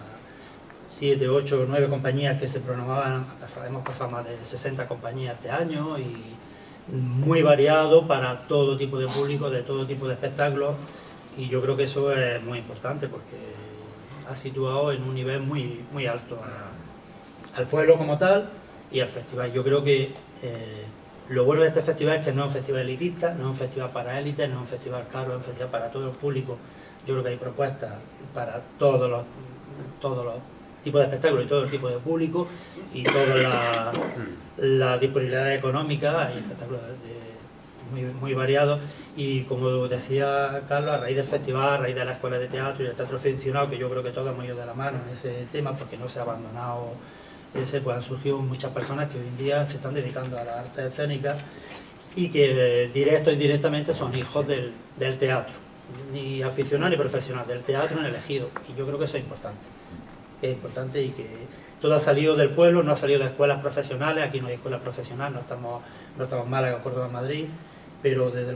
7, 8, 9 compañías que se programaban, hemos pasado más de 60 compañías este año, y muy variado para todo tipo de público, de todo tipo de espectáculos, y yo creo que eso es muy importante porque ha situado en un nivel muy, muy alto al pueblo como tal y al festival. Yo creo que lo bueno de este festival es que no es un festival elitista, no es un festival para élites, no es un festival caro, es un festival para todo el público. Yo creo que hay propuestas para todos los tipos de espectáculos y todo el tipo de público y toda la disponibilidad económica. Hay espectáculos muy variados, y como decía Carlos, a raíz del festival, a raíz de la escuela de teatro y del teatro aficionado, que yo creo que todos hemos ido de la mano en ese tema porque no se ha abandonado pues han surgido muchas personas que hoy en día se están dedicando a las artes escénicas y que directo e indirectamente son hijos del teatro, ni aficionado ni profesional, del teatro en el ejido, y yo creo que eso es importante y que todo ha salido del pueblo, no ha salido de escuelas profesionales. Aquí no hay escuelas profesionales, no estamos en Málaga, Córdoba, Madrid, pero desde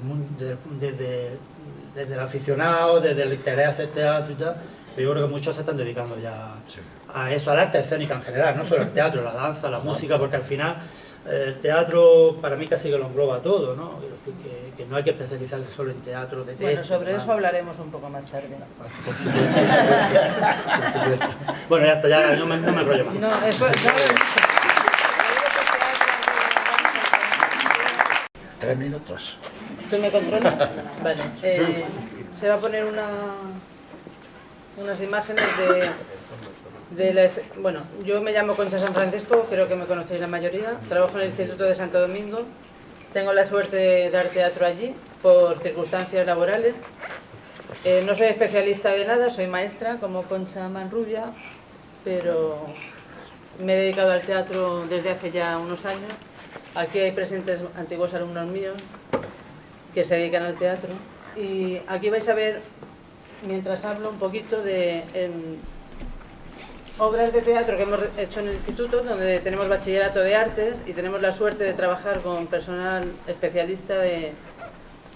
el aficionado, desde el querer hacer teatro y tal, yo creo que muchos se están dedicando ya a eso, al arte escénica en general, no solo el teatro, la danza, la música, porque al final el teatro para mí casi que lo engloba todo, ¿no? Quiero decir que no hay que especializarse solo en teatro de texto. Bueno, sobre eso hablaremos un poco más tarde. Por supuesto. Bueno, ya está, ya no me enrollo más. No, eso... 3 minutos. ¿Tú me controlas? Vale. Se va a poner unas imágenes bueno, yo me llamo Concha San Francisco, creo que me conocéis la mayoría. Trabajo en el Instituto de Santo Domingo. Tengo la suerte de dar teatro allí por circunstancias laborales. No soy especialista de nada, soy maestra como Concha Manrubia, pero me he dedicado al teatro desde hace ya unos años. Aquí hay presentes antiguos alumnos míos que se dedican al teatro, y aquí vais a ver, mientras hablo un poquito de obras de teatro que hemos hecho en el instituto, donde tenemos bachillerato de artes y tenemos la suerte de trabajar con personal especialista de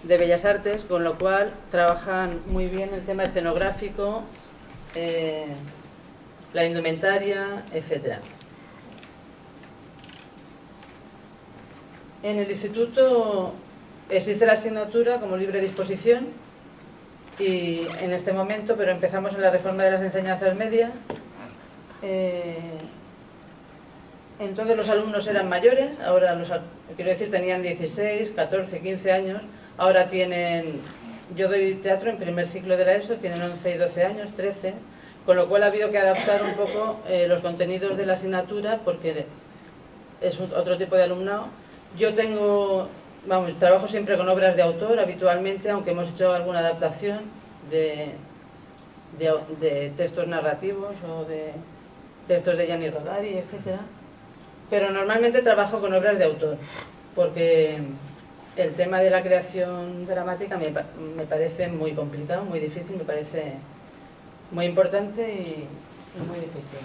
bellas artes, con lo cual trabajan muy bien el tema escenográfico, la indumentaria, etc. En el instituto existe la asignatura como libre disposición y en este momento, pero empezamos en la reforma de las enseñanzas medias. Entonces los alumnos eran mayores, ahora quiero decir tenían 16, 14, 15 años, ahora tienen, yo doy teatro en primer ciclo de la ESO, tienen 11 y 12 años, 13, con lo cual ha habido que adaptar un poco los contenidos de la asignatura porque es otro tipo de alumnado. Yo trabajo siempre con obras de autor habitualmente, aunque hemos hecho alguna adaptación de textos narrativos o de textos de Gianni Rodari, etc. Pero normalmente trabajo con obras de autor, porque el tema de la creación dramática me parece muy complicado, muy difícil, me parece muy importante y muy difícil.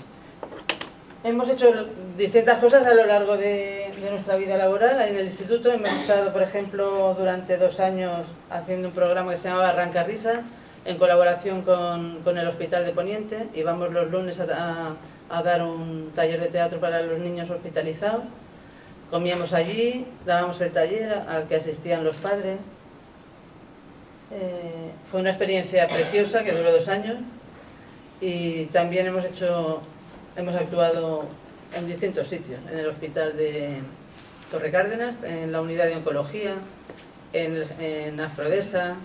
Hemos hecho distintas cosas a lo largo de nuestra vida laboral. En el instituto hemos estado, por ejemplo, durante 2 años haciendo un programa que se llamaba Arranca Risas, en colaboración con el Hospital de Poniente. Íbamos los lunes a dar un taller de teatro para los niños hospitalizados. Comíamos allí, dábamos el taller al que asistían los padres. Fue una experiencia preciosa que duró 2 años y también hemos actuado en distintos sitios, en el Hospital de Torre Cárdenas, en la unidad de oncología, en Afrodesa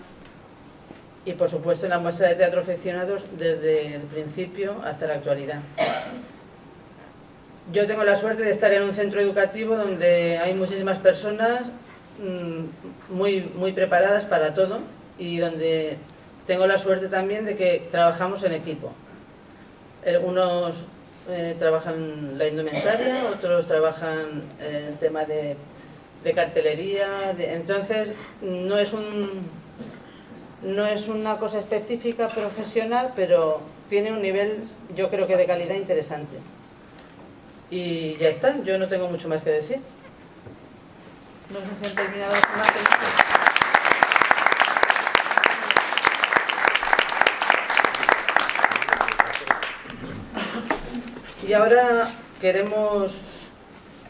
y por supuesto en la muestra de teatro aficionados desde el principio hasta la actualidad. Yo tengo la suerte de estar en un centro educativo donde hay muchísimas personas muy preparadas para todo y donde tengo la suerte también de que trabajamos en equipo. Algunos trabajan la indumentaria, otros trabajan el tema de cartelería, entonces no es una cosa específica profesional, pero tiene un nivel, yo creo que de calidad interesante. Y ya está, yo no tengo mucho más que decir. No sé si han terminado las imágenes. Y ahora queremos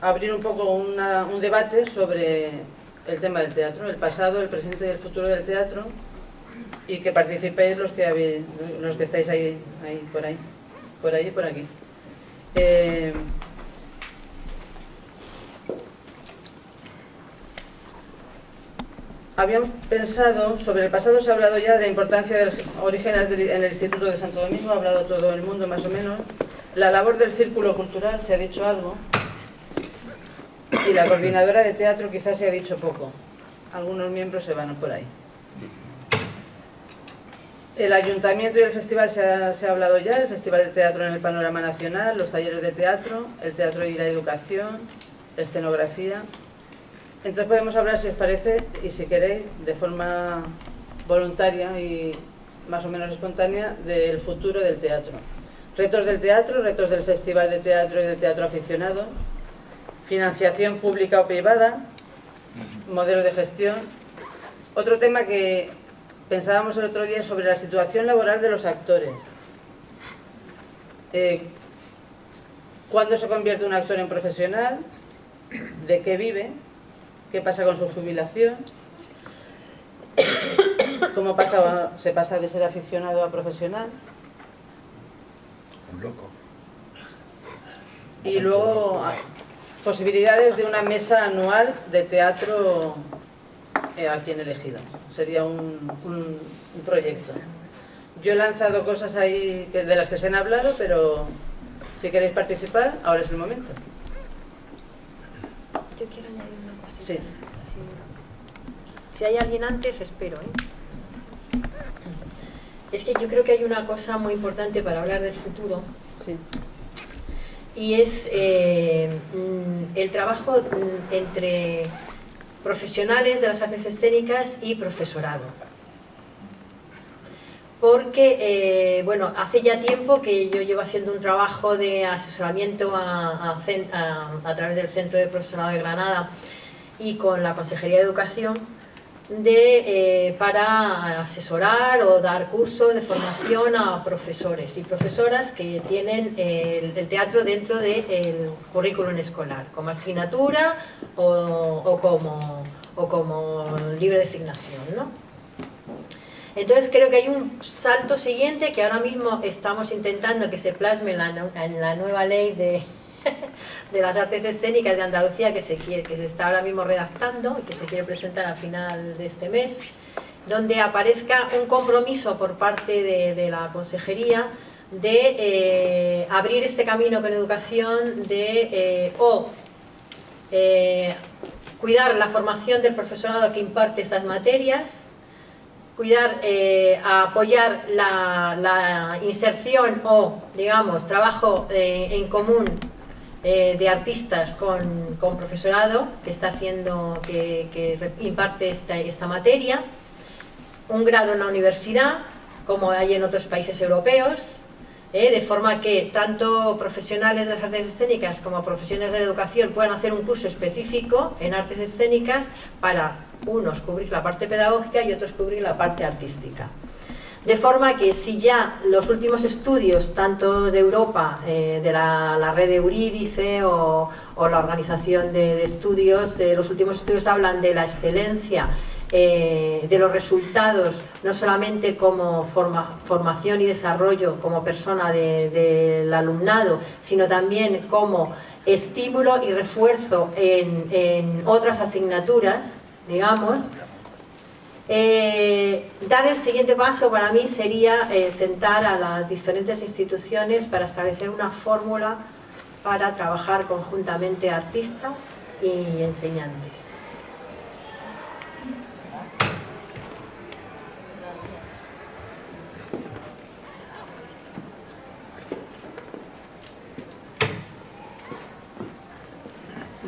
abrir un poco un debate sobre el tema del teatro, el pasado, el presente y el futuro del teatro, y que participéis los que estáis ahí por ahí y por aquí. Habíamos pensado, sobre el pasado se ha hablado ya de la importancia del origen en el Instituto de Santo Domingo, ha hablado todo el mundo más o menos. La labor del círculo cultural se ha dicho algo y la coordinadora de teatro quizás se ha dicho poco. Algunos miembros se van por ahí. El ayuntamiento y el festival se ha hablado ya, el Festival de Teatro en el Panorama Nacional, los talleres de teatro, el teatro y la educación, escenografía. Entonces podemos hablar, si os parece, y si queréis, de forma voluntaria y más o menos espontánea, del futuro del teatro. Retos del teatro, retos del Festival de Teatro y del Teatro Aficionado, financiación pública o privada, modelo de gestión. Otro tema que pensábamos el otro día sobre la situación laboral de los actores. ¿Cuándo se convierte un actor en profesional? ¿De qué vive? ¿Qué pasa con su jubilación? ¿Cómo se pasa de ser aficionado a profesional? Un loco. Y luego posibilidades de una mesa anual de teatro aquí en el Ejido. Sería un proyecto. Yo he lanzado cosas ahí de las que se han hablado, pero si queréis participar, ahora es el momento. Yo quiero añadir una cosita. Sí. Si hay alguien antes, espero. Es que yo creo que hay una cosa muy importante para hablar del futuro. Sí. Y es el trabajo entre profesionales de las artes escénicas y profesorado. porque bueno, hace ya tiempo que yo llevo haciendo un trabajo de asesoramiento a través del Centro de Profesorado de Granada y con la Consejería de Educación para asesorar o dar cursos de formación a profesores y profesoras que tienen el teatro dentro del currículum escolar, como asignatura o como libre designación, ¿no? Entonces creo que hay un salto siguiente que ahora mismo estamos intentando que se plasme en la nueva ley de las artes escénicas de Andalucía que se está ahora mismo redactando y que se quiere presentar al final de este mes, donde aparezca un compromiso por parte de la Consejería de abrir este camino con educación de cuidar la formación del profesorado que imparte estas materias, apoyar la inserción o, digamos, trabajo en común de artistas con profesorado que está haciendo, que imparte esta materia, un grado en la universidad, como hay en otros países europeos, de forma que tanto profesionales de las artes escénicas como profesionales de la educación puedan hacer un curso específico en artes escénicas para unos cubrir la parte pedagógica y otros cubrir la parte artística. De forma que si ya los últimos estudios, tanto de Europa, de la red de Eurídice o la organización de estudios, los últimos estudios hablan de la excelencia, de los resultados, no solamente como formación y desarrollo como persona del alumnado, sino también como estímulo y refuerzo en otras asignaturas, digamos. Dar el siguiente paso para mí sería sentar a las diferentes instituciones para establecer una fórmula para trabajar conjuntamente artistas y enseñantes.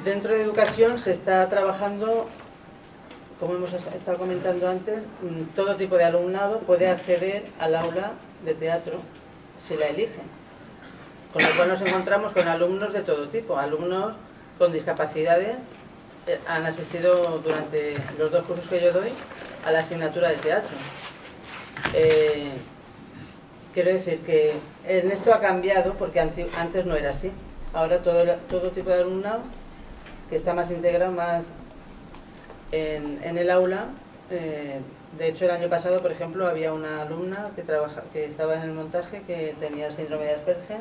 Dentro de educación se está trabajando, como hemos estado comentando antes, todo tipo de alumnado puede acceder al aula de teatro si la elige. Con lo cual nos encontramos con alumnos de todo tipo, alumnos con discapacidades, han asistido durante los 2 cursos que yo doy a la asignatura de teatro. Quiero decir que en esto ha cambiado porque antes no era así. Ahora todo tipo de alumnado que está más integrado más en el aula. De hecho, el año pasado, por ejemplo, había una alumna que estaba en el montaje que tenía el síndrome de Asperger,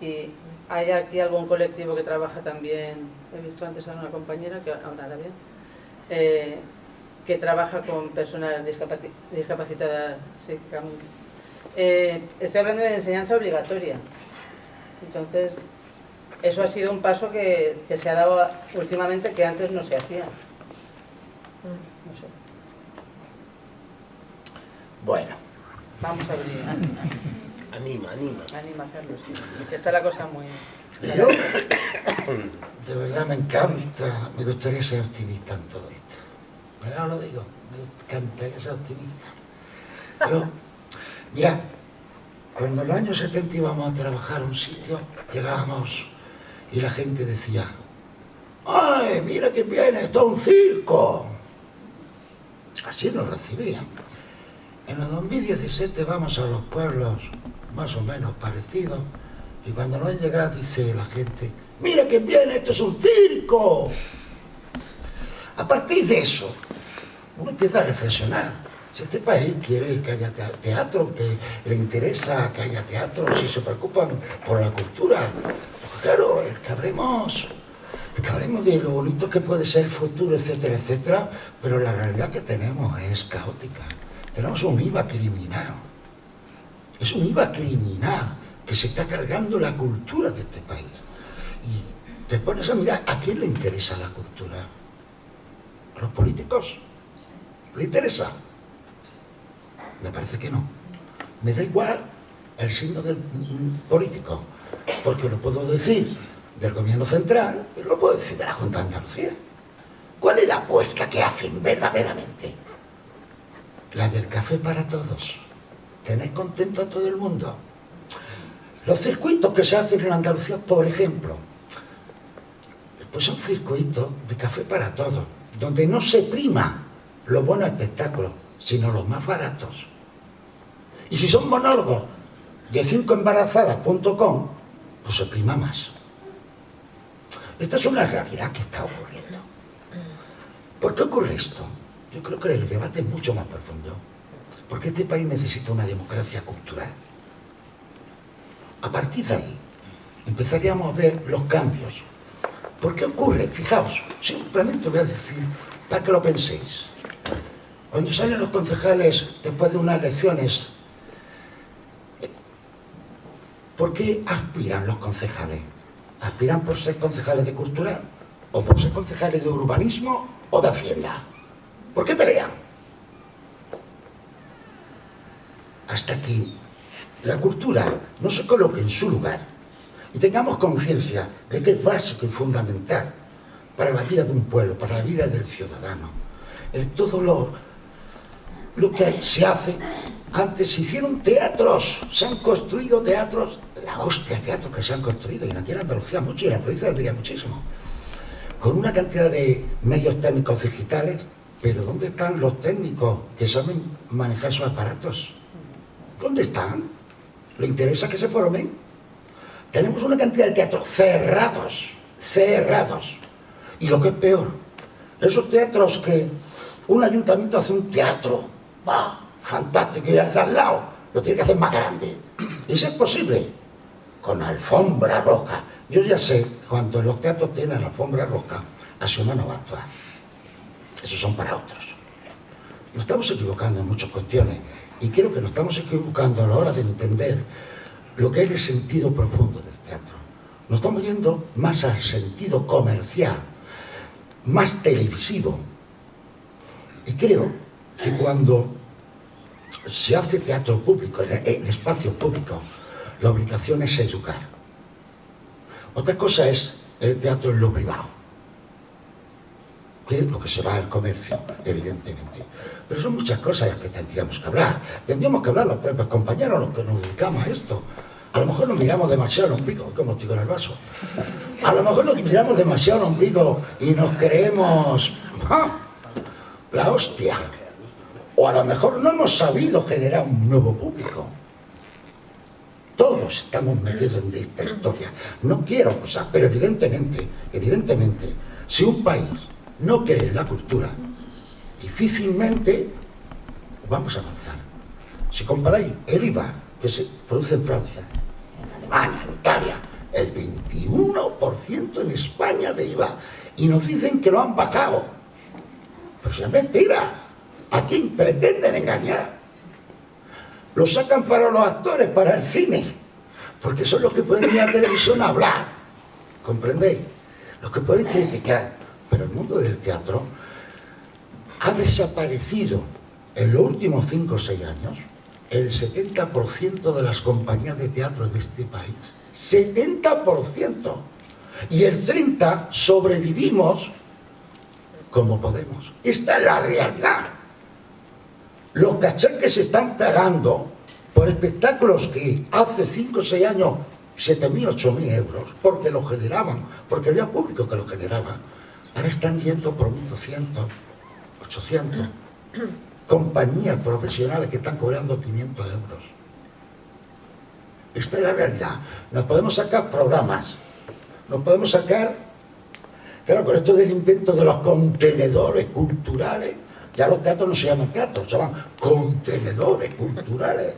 y hay aquí algún colectivo que trabaja también, he visto antes a una compañera, que ahora la veo, que trabaja con personas discapacitadas psíquicamente. Estoy hablando de enseñanza obligatoria. Entonces, eso ha sido un paso que se ha dado últimamente, que antes no se hacía. No sé. Bueno. Vamos a abrir. Anima, Carlos. Sí. Está la cosa muy... Yo, de verdad me encanta, me gustaría ser optimista en todo esto. Pero ahora lo digo, me encantaría ser optimista. Pero, mira, cuando en los años 70 íbamos a trabajar a un sitio, llegábamos y la gente decía: ¡ay, mira que viene, esto es un circo! Así nos recibían. En el 2017 vamos a los pueblos más o menos parecidos y cuando nos han llegado dice la gente: ¡mira que viene, esto es un circo! A partir de eso, uno empieza a reflexionar. Si este país quiere que haya teatro, que le interesa que haya teatro, si se preocupan por la cultura, pues claro, es que hablemos de lo bonito que puede ser el futuro, etcétera, etcétera, pero la realidad que tenemos es caótica. Tenemos un IVA criminal. Es un IVA criminal que se está cargando la cultura de este país. Y te pones a mirar, ¿a quién le interesa la cultura? ¿A los políticos? ¿Le interesa? Me parece que no. Me da igual el signo del político, porque lo puedo decir del gobierno central, pero lo puedo decir de la Junta de Andalucía. ¿Cuál es la apuesta que hacen verdaderamente? La del café para todos. ¿Tenéis contento a todo el mundo? Los circuitos que se hacen en Andalucía, por ejemplo, pues son circuitos de café para todos, donde no se prima los buenos espectáculos, sino los más baratos. Y si son monólogos de 5embarazadas.com, pues se prima más. Esta es una realidad que está ocurriendo. ¿Por qué ocurre esto? Yo creo que el debate es mucho más profundo. Porque este país necesita una democracia cultural. A partir de ahí, empezaríamos a ver los cambios. ¿Por qué ocurre? Fijaos, simplemente voy a decir, para que lo penséis. Cuando salen los concejales después de unas elecciones, ¿por qué aspiran los concejales? ¿Aspiran por ser concejales de cultura? ¿O por ser concejales de urbanismo o de hacienda? ¿Por qué pelean? Hasta que la cultura no se coloque en su lugar y tengamos conciencia de que es básico y fundamental para la vida de un pueblo, para la vida del ciudadano. Todo lo que se hace, antes se hicieron teatros, se han construido teatros, la hostia de teatros que se han construido, y aquí en Andalucía mucho, y en la provincia de Almería muchísimo, con una cantidad de medios técnicos digitales, pero ¿dónde están los técnicos que saben manejar esos aparatos? ¿Dónde están? ¿Le interesa que se formen? Tenemos una cantidad de teatros cerrados. Y lo que es peor, esos teatros que un ayuntamiento hace un teatro, fantástico, y al lado lo tiene que hacer más grande. Y si es posible, con alfombra roja. Yo ya sé, cuando los teatros tienen alfombra roja, a su mano va a actuar. Esos son para otros. Nos estamos equivocando en muchas cuestiones. Y creo que nos estamos equivocando a la hora de entender lo que es el sentido profundo del teatro. Nos estamos yendo más al sentido comercial, más televisivo. Y creo que cuando se hace teatro público, en espacio público, la obligación es educar. Otra cosa es el teatro en lo privado, que es lo que se va al comercio, evidentemente. Pero son muchas cosas las que tendríamos que hablar. Tendríamos que hablar los propios compañeros, los que nos dedicamos a esto. A lo mejor nos miramos demasiado al ombligo, como estoy en el vaso. A lo mejor nos miramos demasiado al ombligo y nos creemos la hostia. O a lo mejor no hemos sabido generar un nuevo público. Todos estamos metidos en esta historia. No quiero cosas, pero evidentemente, si un país no cree en la cultura, difícilmente vamos a avanzar. Si comparáis el IVA que se produce en Francia, en Alemania, en Italia, el 21% en España de IVA, y nos dicen que lo han bajado. Pero si es mentira. ¿A quién pretenden engañar? Lo sacan para los actores, para el cine, porque son los que pueden ir a la televisión a hablar. ¿Comprendéis? Los que pueden criticar. Pero el mundo del teatro ha desaparecido en los últimos 5 o 6 años el 70% de las compañías de teatro de este país. 70%. Y el 30% sobrevivimos como podemos. Esta es la realidad. Los cachés que se están pagando por espectáculos que hace 5 o 6 años 7.000, 8.000 euros, porque lo generaban, porque había público que lo generaba, ahora están yendo por 1.200, 800. Compañías profesionales que están cobrando 500 euros. Esta es la realidad. Nos podemos sacar programas, nos podemos sacar, claro, con esto del invento de los contenedores culturales, ya los teatros no se llaman teatros, se llaman contenedores culturales.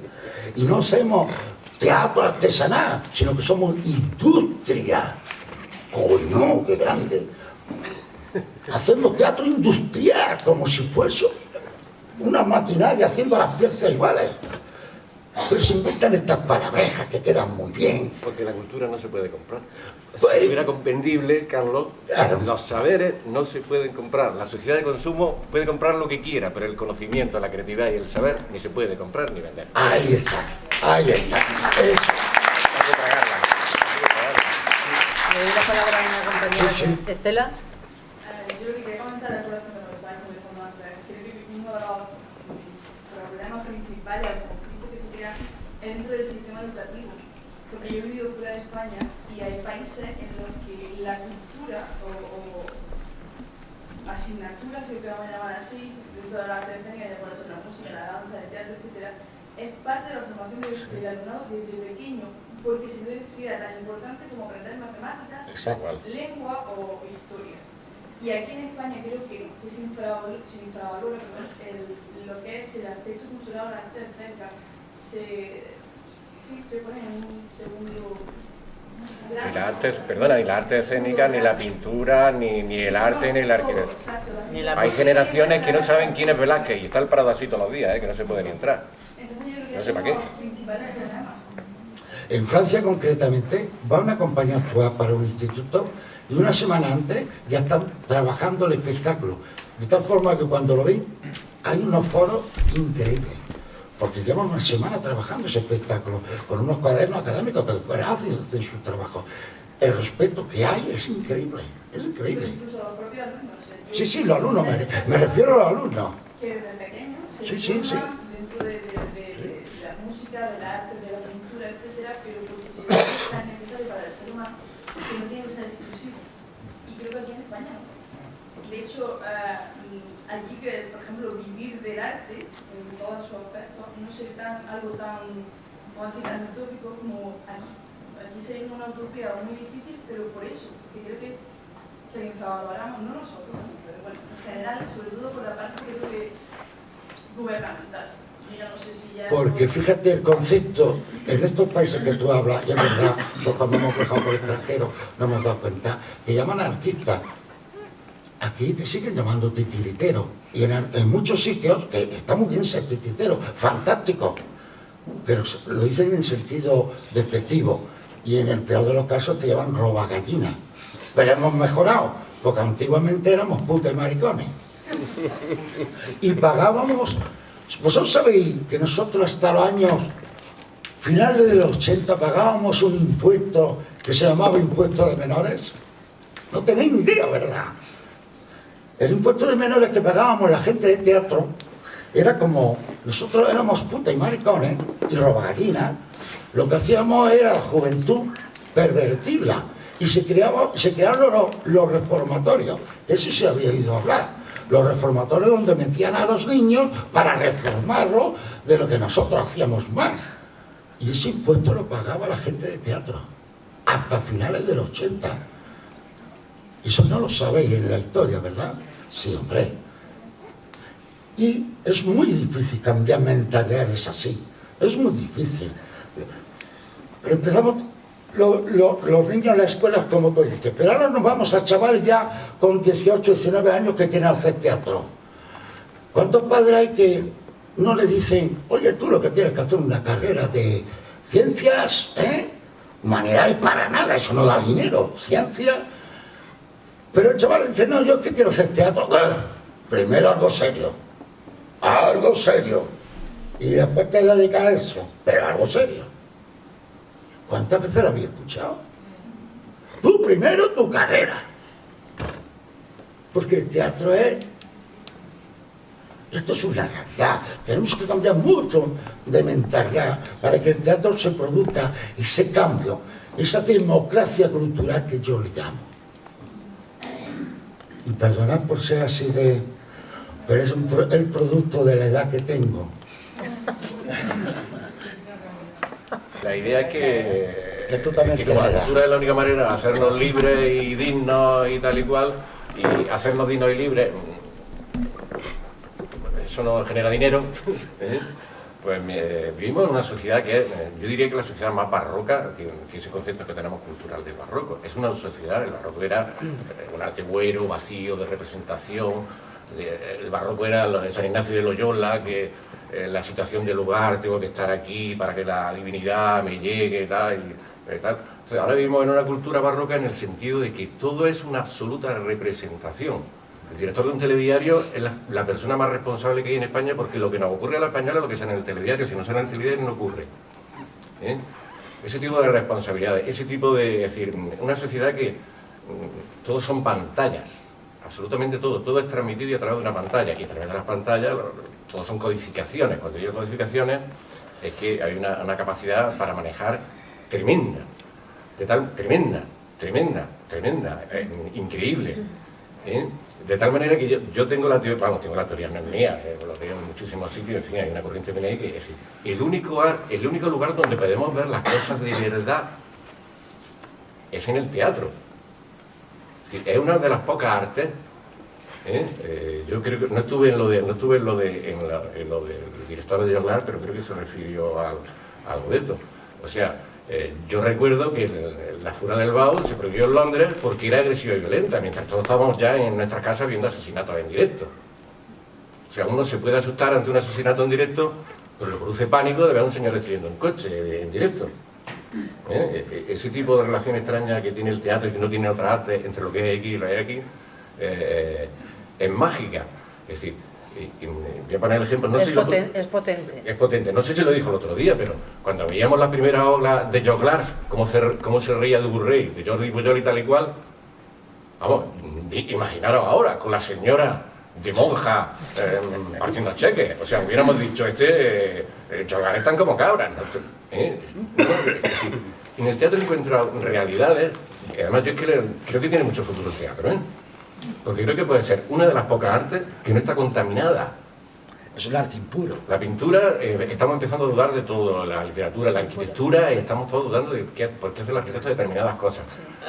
Y no hacemos teatro artesanal, sino que somos industria. ¡Coño, qué grande! Hacemos teatro industrial, como si fuese una maquinaria haciendo las piezas iguales. Pero se inventan estas palabrejas que quedan muy bien. Porque la cultura no se puede comprar. Pues, si fuera compendible, Carlos, claro. Los saberes no se pueden comprar. La sociedad de consumo puede comprar lo que quiera, pero el conocimiento, la creatividad y el saber ni se puede comprar ni vender. Ahí está, ahí está. Eso. Le doy la palabra a una compañera. Sí. Estela. Yo lo que quería comentar es relación con lo que estáis comentando antes. Creo que uno de los problemas principales, el conflicto que se crea estética dentro del sistema educativo. Porque yo he vivido fuera de España y hay países en los que la cultura o asignaturas, si lo queramos llamar así, dentro de la arte escénica, ya puede ser la música, la danza, el teatro, etc., es parte de la formación del alumnado desde pequeño, porque se considera tan importante como aprender matemáticas, lengua o historia. Y aquí en España creo que se infravalora lo que es el aspecto cultural, la arte escénica, se pone en un segundo... Ni la arte escénica, ni la pintura, ni el arte, ni la arquitectura. Hay generaciones que no saben quién es Velázquez y está el Prado así todos los días, que no se puede ni entrar. No sé para qué. En Francia, concretamente, va una compañía a actuar para un instituto y una semana antes ya están trabajando el espectáculo. De tal forma que cuando lo ven, hay unos foros increíbles. Porque llevan una semana trabajando ese espectáculo, con unos cuadernos académicos que después hacen su trabajo. El respeto que hay es increíble, es increíble. Incluso los propios alumnos. Sí, los alumnos, me refiero a los alumnos. Que desde pequeños se forman dentro de la música, del arte, de la pintura, etcétera, pero porque se ve que es tan necesario para el ser humano que no tiene que ser exclusivo. Y creo que aquí en España no. De hecho, aquí que, por ejemplo, vivir del arte en todos sus aspectos no sería algo tan utópico como aquí. Aquí sería una utopía muy difícil, pero por eso, que creo que la infravaloramos, no nosotros, pero bueno, en general, sobre todo por la parte creo que gubernamental. Yo no sé si ya... Porque fíjate el concepto, en estos países que tú hablas, y es verdad, nosotros cuando hemos viajado por el extranjero nos hemos dado cuenta, que llaman artistas. Aquí te siguen llamando titiritero. Y en muchos sitios, que está muy bien ser titiritero, fantástico, pero lo dicen en sentido despectivo. Y en el peor de los casos te llaman robagallina. Pero hemos mejorado, porque antiguamente éramos putas y maricones. Y pagábamos... ¿Vosotros sabéis que nosotros hasta los años finales de los 80 pagábamos un impuesto que se llamaba impuesto de menores? No tenéis ni idea, ¿verdad? El impuesto de menores que pagábamos la gente de teatro era como... Nosotros éramos putas y maricones y robagallinas. Lo que hacíamos era la juventud pervertirla. Y se crearon los reformatorios. Eso se había ido a hablar. Los reformatorios donde metían a los niños para reformarlos de lo que nosotros hacíamos mal. Y ese impuesto lo pagaba la gente de teatro. Hasta finales de los 80. Eso no lo sabéis en la historia, ¿verdad? Sí, hombre. Y es muy difícil cambiar mentalidades así. Es muy difícil. Pero empezamos... Los niños en la escuela, como tú dices, pero ahora nos vamos a chavales ya con 18, 19 años que quieren hacer teatro. ¿Cuántos padres hay que no le dicen, oye, tú lo que tienes que hacer es una carrera de ciencias, humanidades para nada, eso no da dinero, ciencia? Pero el chaval dice, no, yo es que quiero hacer teatro. Primero algo serio, y después te dedicas a eso, pero algo serio. ¿Cuántas veces lo había escuchado? Tú primero tu carrera. Porque el teatro es... Esto es una realidad. Tenemos que cambiar mucho de mentalidad para que el teatro se produzca ese cambio, esa democracia cultural que yo le llamo. Y perdonad por ser así de... Pero es el producto de la edad que tengo. La idea es que como la cultura es la única manera de hacernos libres y dignos y tal y cual, y hacernos dignos y libres, eso no genera dinero, pues vivimos en una sociedad que es, yo diría que la sociedad más barroca, que ese concepto que tenemos cultural de barroco. Es una sociedad, el barroco era un arte güero, vacío, de representación. El barroco era el San Ignacio de Loyola, que la situación del lugar, tengo que estar aquí para que la divinidad me llegue y tal. Entonces, ahora vivimos en una cultura barroca en el sentido de que todo es una absoluta representación. El director de un telediario es la persona más responsable que hay en España, porque lo que nos ocurre a la española es lo que sale en el telediario. Si no sale en el telediario no ocurre. Ese tipo de responsabilidades, ese tipo de... Es decir, una sociedad que todos son pantallas. Absolutamente todo es transmitido a través de una pantalla, y a través de las pantallas todos son codificaciones. Cuando digo codificaciones, es que hay una capacidad para manejar tremenda, tremenda, increíble. De tal manera que yo tengo la teoría, tengo la teoría, no es mía, lo veo en muchísimos sitios, en fin, hay una corriente que es decir, el único lugar donde podemos ver las cosas de verdad es en el teatro. Es decir, es una de las pocas artes. Yo creo que no estuve en lo del director de Joglar, pero creo que se refirió a algo de esto. O sea, yo recuerdo que la Fura del Bao se prohibió en Londres porque era agresiva y violenta, mientras todos estábamos ya en nuestras casas viendo asesinatos en directo. O sea, uno se puede asustar ante un asesinato en directo, pero le produce pánico de ver a un señor destruyendo un coche en directo. Ese tipo de relación extraña que tiene el teatro y que no tiene otra arte entre lo que es X y lo que es X, es mágica. Es decir, voy a poner el ejemplo, no sé es potente. Es potente, no sé si lo dijo el otro día, pero cuando veíamos la primera obra de Joglars, cómo se reía de Burrey, de Jordi Pujol y tal y cual, vamos, imaginaros ahora, con la señora de monja partiendo cheques, o sea, hubiéramos dicho, Joglars están como cabras, ¿no? En el teatro encuentro realidades, y además yo es que creo que tiene mucho futuro el teatro, porque creo que puede ser una de las pocas artes que no está contaminada. Es un arte impuro. La pintura, estamos empezando a dudar de todo, la literatura, la arquitectura, estamos todos dudando de por qué hace el arquitecto determinadas cosas.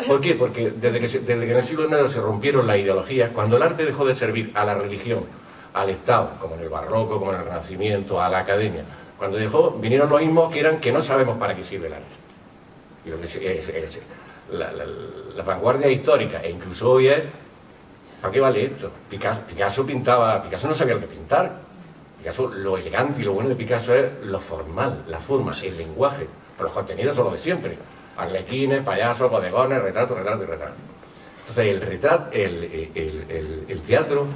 ¿Por qué? Porque desde que en el siglo IX se rompieron las ideologías, cuando el arte dejó de servir a la religión, al Estado, como en el Barroco, como en el Renacimiento, a la academia, cuando vinieron los ismos que no sabemos para qué sirve el arte. Y lo que es la vanguardia histórica, e incluso hoy es, ¿para qué vale esto? Picasso no sabía lo que pintar. Picasso, lo elegante y lo bueno de Picasso es lo formal, la forma, el lenguaje, pero los contenidos son los de siempre. Arlequines, payasos, bodegones, retrato. Entonces el teatro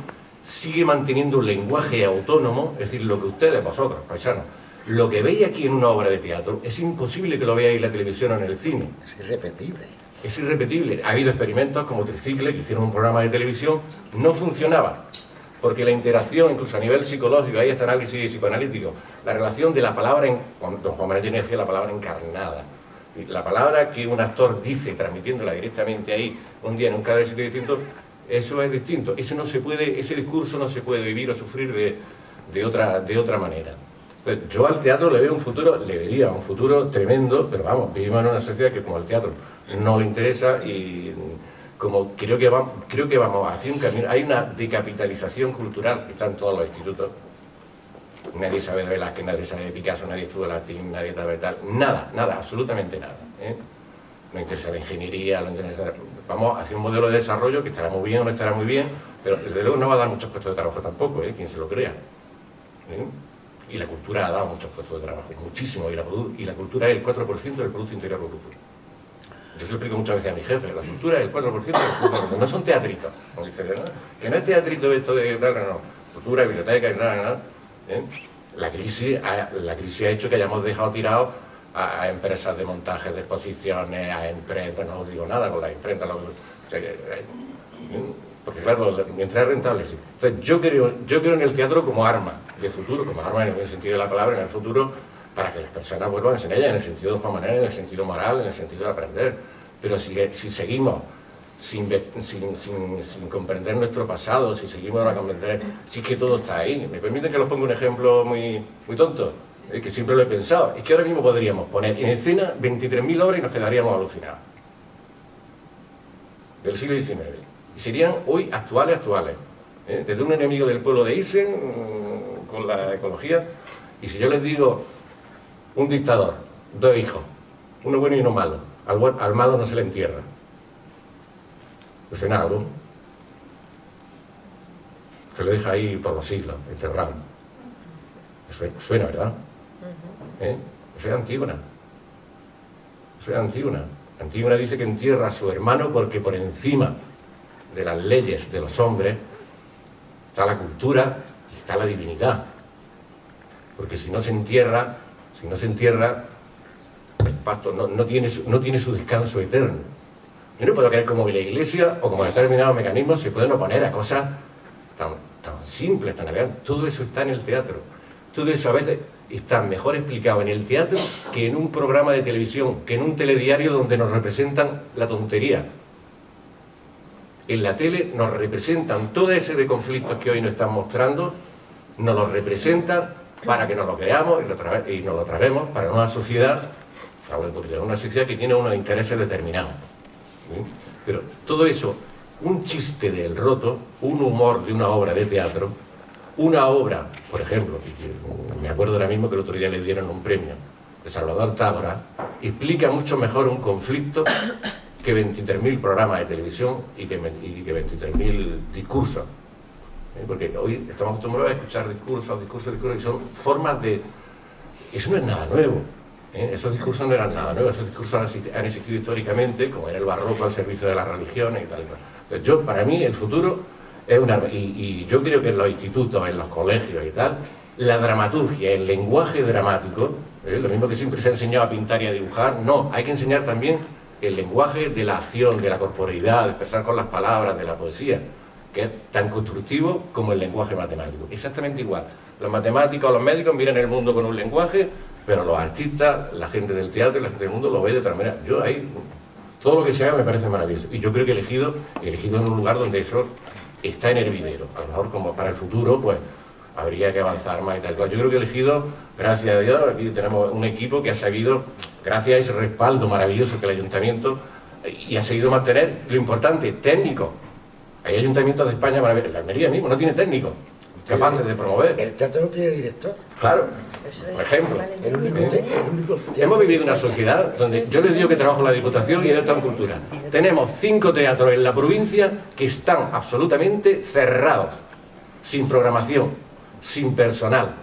sigue manteniendo un lenguaje autónomo, es decir, lo que ustedes, vosotros, paisanos, lo que veis aquí en una obra de teatro, es imposible que lo veáis en la televisión o en el cine. Es irrepetible. Es irrepetible. Ha habido experimentos como Tricicle, que hicieron un programa de televisión, no funcionaba, porque la interacción, incluso a nivel psicológico, hay este análisis psicoanalítico, la relación de la palabra, don Juan Manuel decía la palabra encarnada, la palabra que un actor dice, transmitiéndola directamente ahí, un día en un cada sitio distinto, eso es distinto, ese discurso no se puede vivir o sufrir de otra manera. Entonces, yo al teatro le vería un futuro tremendo, pero vamos, vivimos en una sociedad que como el teatro no le interesa y como creo que vamos hacia un camino, hay una decapitalización cultural que está en todos los institutos. Nadie sabe de Velázquez, nadie sabe de Picasso, nadie estudia latín, nadie sabe tal, nada, absolutamente nada. No interesa la ingeniería, vamos hacia un modelo de desarrollo que estará muy bien o no estará muy bien, pero desde luego no va a dar muchos puestos de trabajo tampoco, quien se lo crea. Y la cultura ha dado muchos puestos de trabajo, muchísimo, y la cultura es el 4% del Producto Interior Bruto. Yo se lo explico muchas veces a mi jefe, la cultura es el 4% del Producto Interior Bruto, no son teatritos, como dice, ¿no? Que no es teatrito esto de no, cultura, biblioteca y nada. La crisis ha hecho que hayamos dejado tirados a empresas de montajes de exposiciones, a imprentas, no os digo nada con las imprentas, porque claro, mientras es rentable, sí. Entonces yo creo en el teatro como arma de futuro, como arma en el sentido de la palabra, en el futuro, para que las personas vuelvan a ella, en el sentido de Juan Manuel, en el sentido moral, en el sentido de aprender. Pero si seguimos sin comprender nuestro pasado, si seguimos a comprender, si es que todo está ahí. ¿Me permiten que os ponga un ejemplo muy tonto? Que siempre lo he pensado. Es que ahora mismo podríamos poner en escena 23.000 obras y nos quedaríamos alucinados. Del siglo XIX. Y serían hoy actuales. Desde un enemigo del pueblo de Isen, con la ecología, y si yo les digo un dictador, 2 hijos, uno bueno y uno malo, al malo no se le entierra. ¿Pues suena algo? Se lo deja ahí por los siglos, enterrado. Suena, ¿verdad? Eso es Antígona. Antígona dice que entierra a su hermano porque por encima de las leyes de los hombres está la cultura y está la divinidad. Porque si no se entierra, el pacto no tiene su descanso eterno. Yo no puedo creer como la Iglesia o como determinados mecanismos se pueden oponer a cosas tan simples, tan elegantes. Todo eso está en el teatro. Todo eso a veces, está mejor explicado en el teatro que en un programa de televisión, que en un telediario donde nos representan la tontería. En la tele nos representan todo ese de conflictos que hoy nos están mostrando, nos los representan para que nos lo creamos y nos lo traguemos para una sociedad, que tiene unos intereses determinados. ¿Sí? Pero todo eso, un chiste del roto, un humor de una obra de teatro, una obra, por ejemplo, me acuerdo ahora mismo que el otro día le dieron un premio de Salvador Tábora, explica mucho mejor un conflicto que 23.000 programas de televisión y que 23.000 discursos. Porque hoy estamos acostumbrados a escuchar discursos, y son formas de... Eso no es nada nuevo. Esos discursos no eran nada nuevo, esos discursos han existido históricamente, como era el barroco al servicio de las religiones y tal. Entonces para mí el futuro es una... Y yo creo que en los institutos, en los colegios y tal, la dramaturgia, el lenguaje dramático, lo mismo que siempre se ha enseñado a pintar y a dibujar, no, hay que enseñar también el lenguaje de la acción, de la corporeidad, de expresar con las palabras, de la poesía, que es tan constructivo como el lenguaje matemático. Exactamente igual. Los matemáticos, los médicos miran el mundo con un lenguaje, pero los artistas, la gente del teatro, la gente del mundo lo ve de otra manera. Yo ahí, todo lo que se haga me parece maravilloso. Y yo creo que he elegido en un lugar donde eso está en hervidero. A lo mejor como para el futuro, pues habría que avanzar más y tal. Yo creo que he elegido, gracias a Dios, aquí tenemos un equipo que ha sabido, gracias a ese respaldo maravilloso que el ayuntamiento, y ha seguido mantener, lo importante, técnico. Hay ayuntamientos de España maravillosos, la Almería mismo no tiene técnico capaces de promover. El teatro no tiene director. Claro, por ejemplo. Hemos vivido una sociedad donde yo les digo que trabajo en la Diputación y en esta cultura. Tenemos 5 teatros en la provincia que están absolutamente cerrados, sin programación, sin personal.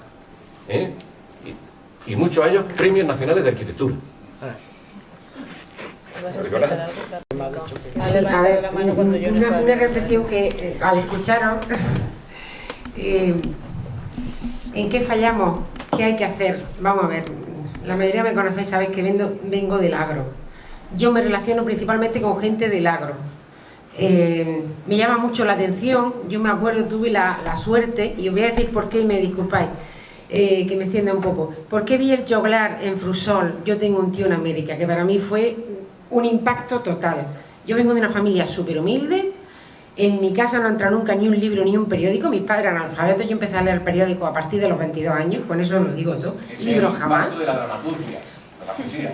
Y muchos de ellos premios nacionales de arquitectura. Sí, a ver, una reflexión que al escucharos, ¿en qué fallamos? ¿Qué hay que hacer? Vamos a ver, la mayoría me conocéis, sabéis que vengo del agro. Yo me relaciono principalmente con gente del agro. Me llama mucho la atención, yo me acuerdo, tuve la suerte, y os voy a decir por qué y me disculpáis, que me extienda un poco. ¿Por qué vi el joglar en Frusol? Yo tengo un tío en América, que para mí fue un impacto total. Yo vengo de una familia súper humilde, en mi casa no entra nunca ni un libro ni un periódico, mis padres eran analfabetos, yo empecé a leer periódico a partir de los 22 años, con eso lo digo todo, libros jamás. De la dramaturgia, de la poesía.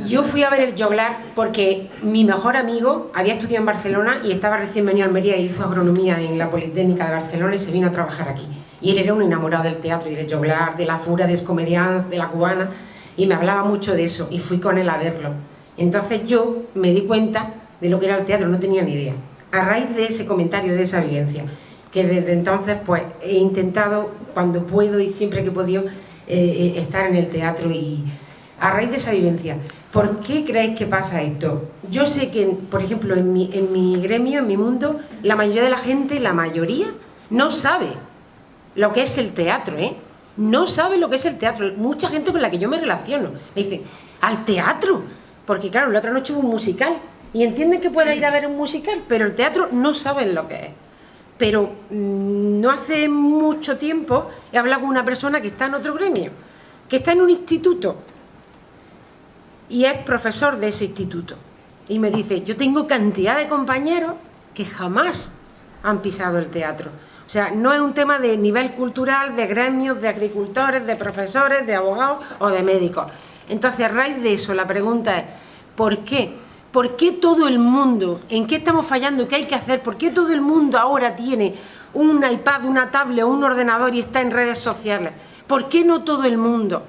Yo fui a ver el joglar porque mi mejor amigo había estudiado en Barcelona y estaba recién venido a Almería y hizo agronomía en la Politécnica de Barcelona y se vino a trabajar aquí. Y él era un enamorado del teatro y del joglar, de la fura, des comedians, de la cubana, y me hablaba mucho de eso y fui con él a verlo. Entonces yo me di cuenta de lo que era el teatro, no tenía ni idea. A raíz de ese comentario, de esa vivencia, que desde entonces pues he intentado, cuando puedo y siempre que he podido, estar en el teatro. Y a raíz de esa vivencia, ¿por qué creéis que pasa esto? Yo sé que, por ejemplo, en mi gremio, en mi mundo, la mayoría de la gente, la mayoría, no sabe lo que es el teatro, no sabe lo que es el teatro. Mucha gente con la que yo me relaciono me dice, ¿al teatro? Porque claro, la otra noche hubo un musical y entienden que puede ir a ver un musical, pero el teatro no saben lo que es. Pero no hace mucho tiempo he hablado con una persona que está en otro gremio, que está en un instituto y es profesor de ese instituto. Y me dice, yo tengo cantidad de compañeros que jamás han pisado el teatro. O sea, no es un tema de nivel cultural, de gremios, de agricultores, de profesores, de abogados o de médicos. Entonces, a raíz de eso, la pregunta es, ¿por qué? ¿Por qué todo el mundo, en qué estamos fallando, qué hay que hacer? ¿Por qué todo el mundo ahora tiene un iPad, una tablet o un ordenador y está en redes sociales? ¿Por qué no todo el mundo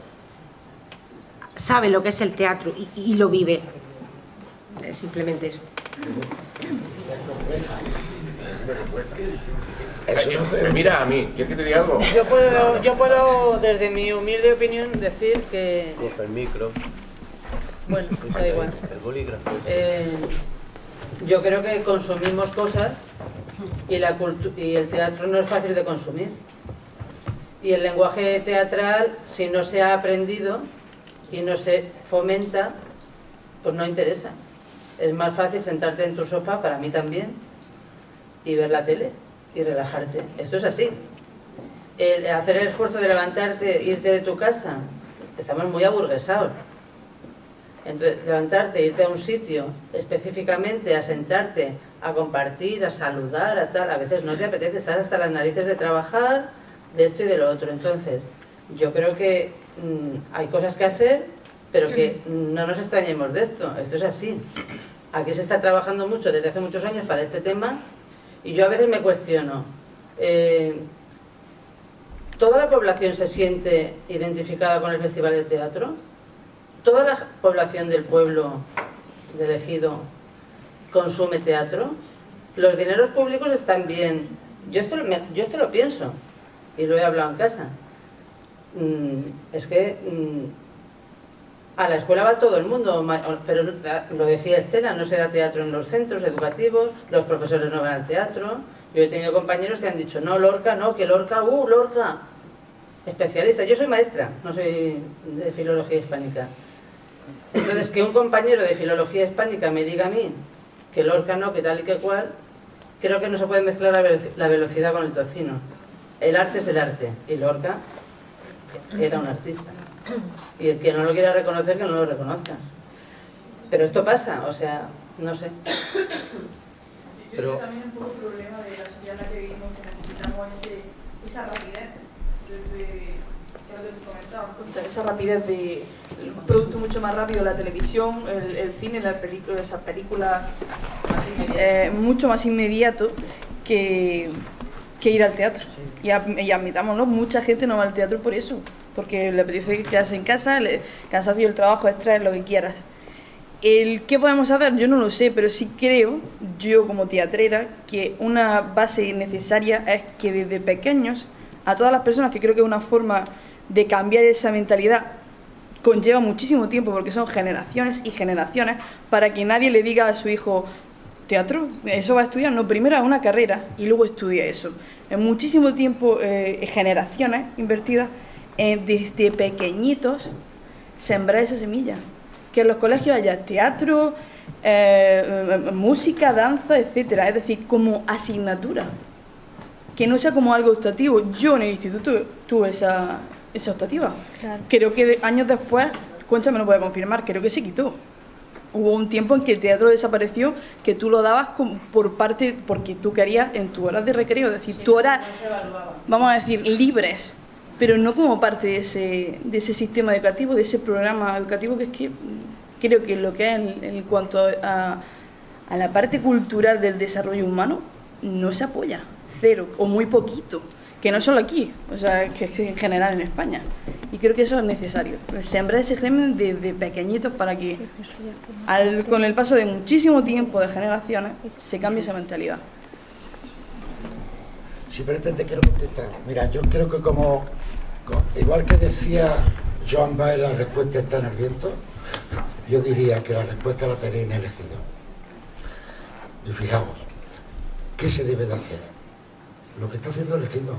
sabe lo que es el teatro y lo vive? Es simplemente eso. Mira a mí, ¿quieres que te diga algo? Yo puedo, desde mi humilde opinión, decir que... Coge el micro. Bueno, da igual. El bolígrafo. Yo creo que consumimos cosas y el teatro no es fácil de consumir. Y el lenguaje teatral, si no se ha aprendido y no se fomenta, pues no interesa. Es más fácil sentarte en tu sofá, para mí también, y ver la tele y relajarte. Esto es así. el hacer el esfuerzo de levantarte, irte de tu casa, estamos muy aburguesados. Entonces, levantarte, irte a un sitio específicamente, a sentarte, a compartir, a saludar, a tal, a veces no te apetece, estar hasta las narices de trabajar, de esto y de lo otro. Entonces, yo creo que hay cosas que hacer, pero que no nos extrañemos de esto es así. Aquí se está trabajando mucho desde hace muchos años para este tema y yo a veces me cuestiono, ¿toda la población se siente identificada con el Festival de Teatro? ¿Toda la población del pueblo de Ejido consume teatro? ¿Los dineros públicos están bien? Yo esto lo pienso y lo he hablado en casa. Es que a la escuela va todo el mundo, pero lo decía Estela, no se da teatro en los centros educativos, los profesores no van al teatro. Yo he tenido compañeros que han dicho, no, Lorca, no, que Lorca, Lorca, especialista. Yo soy maestra, no soy de filología hispánica. Entonces, que un compañero de filología hispánica me diga a mí que Lorca no, que tal y que cual, creo que no se puede mezclar la velocidad con el tocino. El arte es el arte, y Lorca era un artista. Y el que no lo quiera reconocer, que no lo reconozca. Pero esto pasa, o sea, no sé. Yo creo que también un poco el problema de la sociedad en la que vivimos, que necesitamos esa rapidez esa rapidez de un producto mucho más rápido, la televisión, el cine, la película, esa película mucho más inmediato que ir al teatro. Y admitámoslo, mucha gente no va al teatro por eso, porque le apetece quedarse en casa, el cansancio del trabajo, estrés, lo que quieras. ¿Qué podemos hacer? Yo no lo sé, pero sí creo, yo como teatrera, que una base necesaria es que desde pequeños, a todas las personas, que creo que es una forma de cambiar esa mentalidad, conlleva muchísimo tiempo, porque son generaciones y generaciones, para que nadie le diga a su hijo, teatro, eso va a estudiar, no, primero una carrera y luego estudia eso. En muchísimo tiempo, generaciones invertidas, desde pequeñitos, sembrar esa semilla. Que en los colegios haya teatro, música, danza, etcétera, es decir, como asignatura, que no sea como algo optativo. Yo en el instituto tuve esa optativa. Claro. Creo que años después, Concha me lo puede confirmar, creo que se quitó. Hubo un tiempo en que el teatro desapareció, que tú lo dabas por parte, porque tú querías en tu hora de recreo, es decir, tu hora, vamos a decir, libres, pero no como parte de ese sistema educativo, de ese programa educativo, que es que creo que lo que es en cuanto a la parte cultural del desarrollo humano, no se apoya, cero, o muy poquito, que no solo aquí, o sea, que es en general en España. Y creo que eso es necesario, sembrar ese germen desde pequeñitos para que con el paso de muchísimo tiempo, de generaciones, se cambie esa mentalidad. Sí, pero te quiero contestar. Mira, yo creo que igual que decía Joan Baez, la respuesta está en el viento, yo diría que la respuesta la tenéis en Elegido. Y fijaos, ¿qué se debe de hacer? Lo que está haciendo Elegido.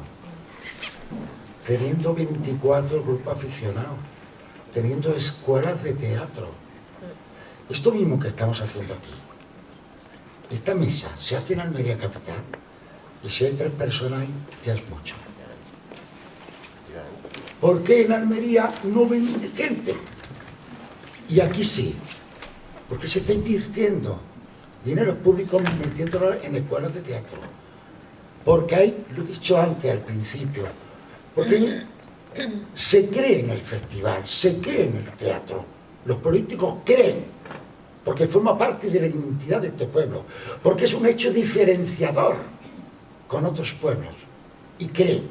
Teniendo 24 grupos aficionados, teniendo escuelas de teatro. Esto mismo que estamos haciendo aquí. Esta misa se hace en Almería Capital, y si hay 3 personas ahí, ya es mucho. ¿Por qué en Almería no ven gente? Y aquí sí, porque se está invirtiendo dinero público metiéndolo en escuelas de teatro. Porque hay, lo he dicho antes al principio, porque se cree en el festival, se cree en el teatro. Los políticos creen, porque forma parte de la identidad de este pueblo, porque es un hecho diferenciador con otros pueblos. Y creen,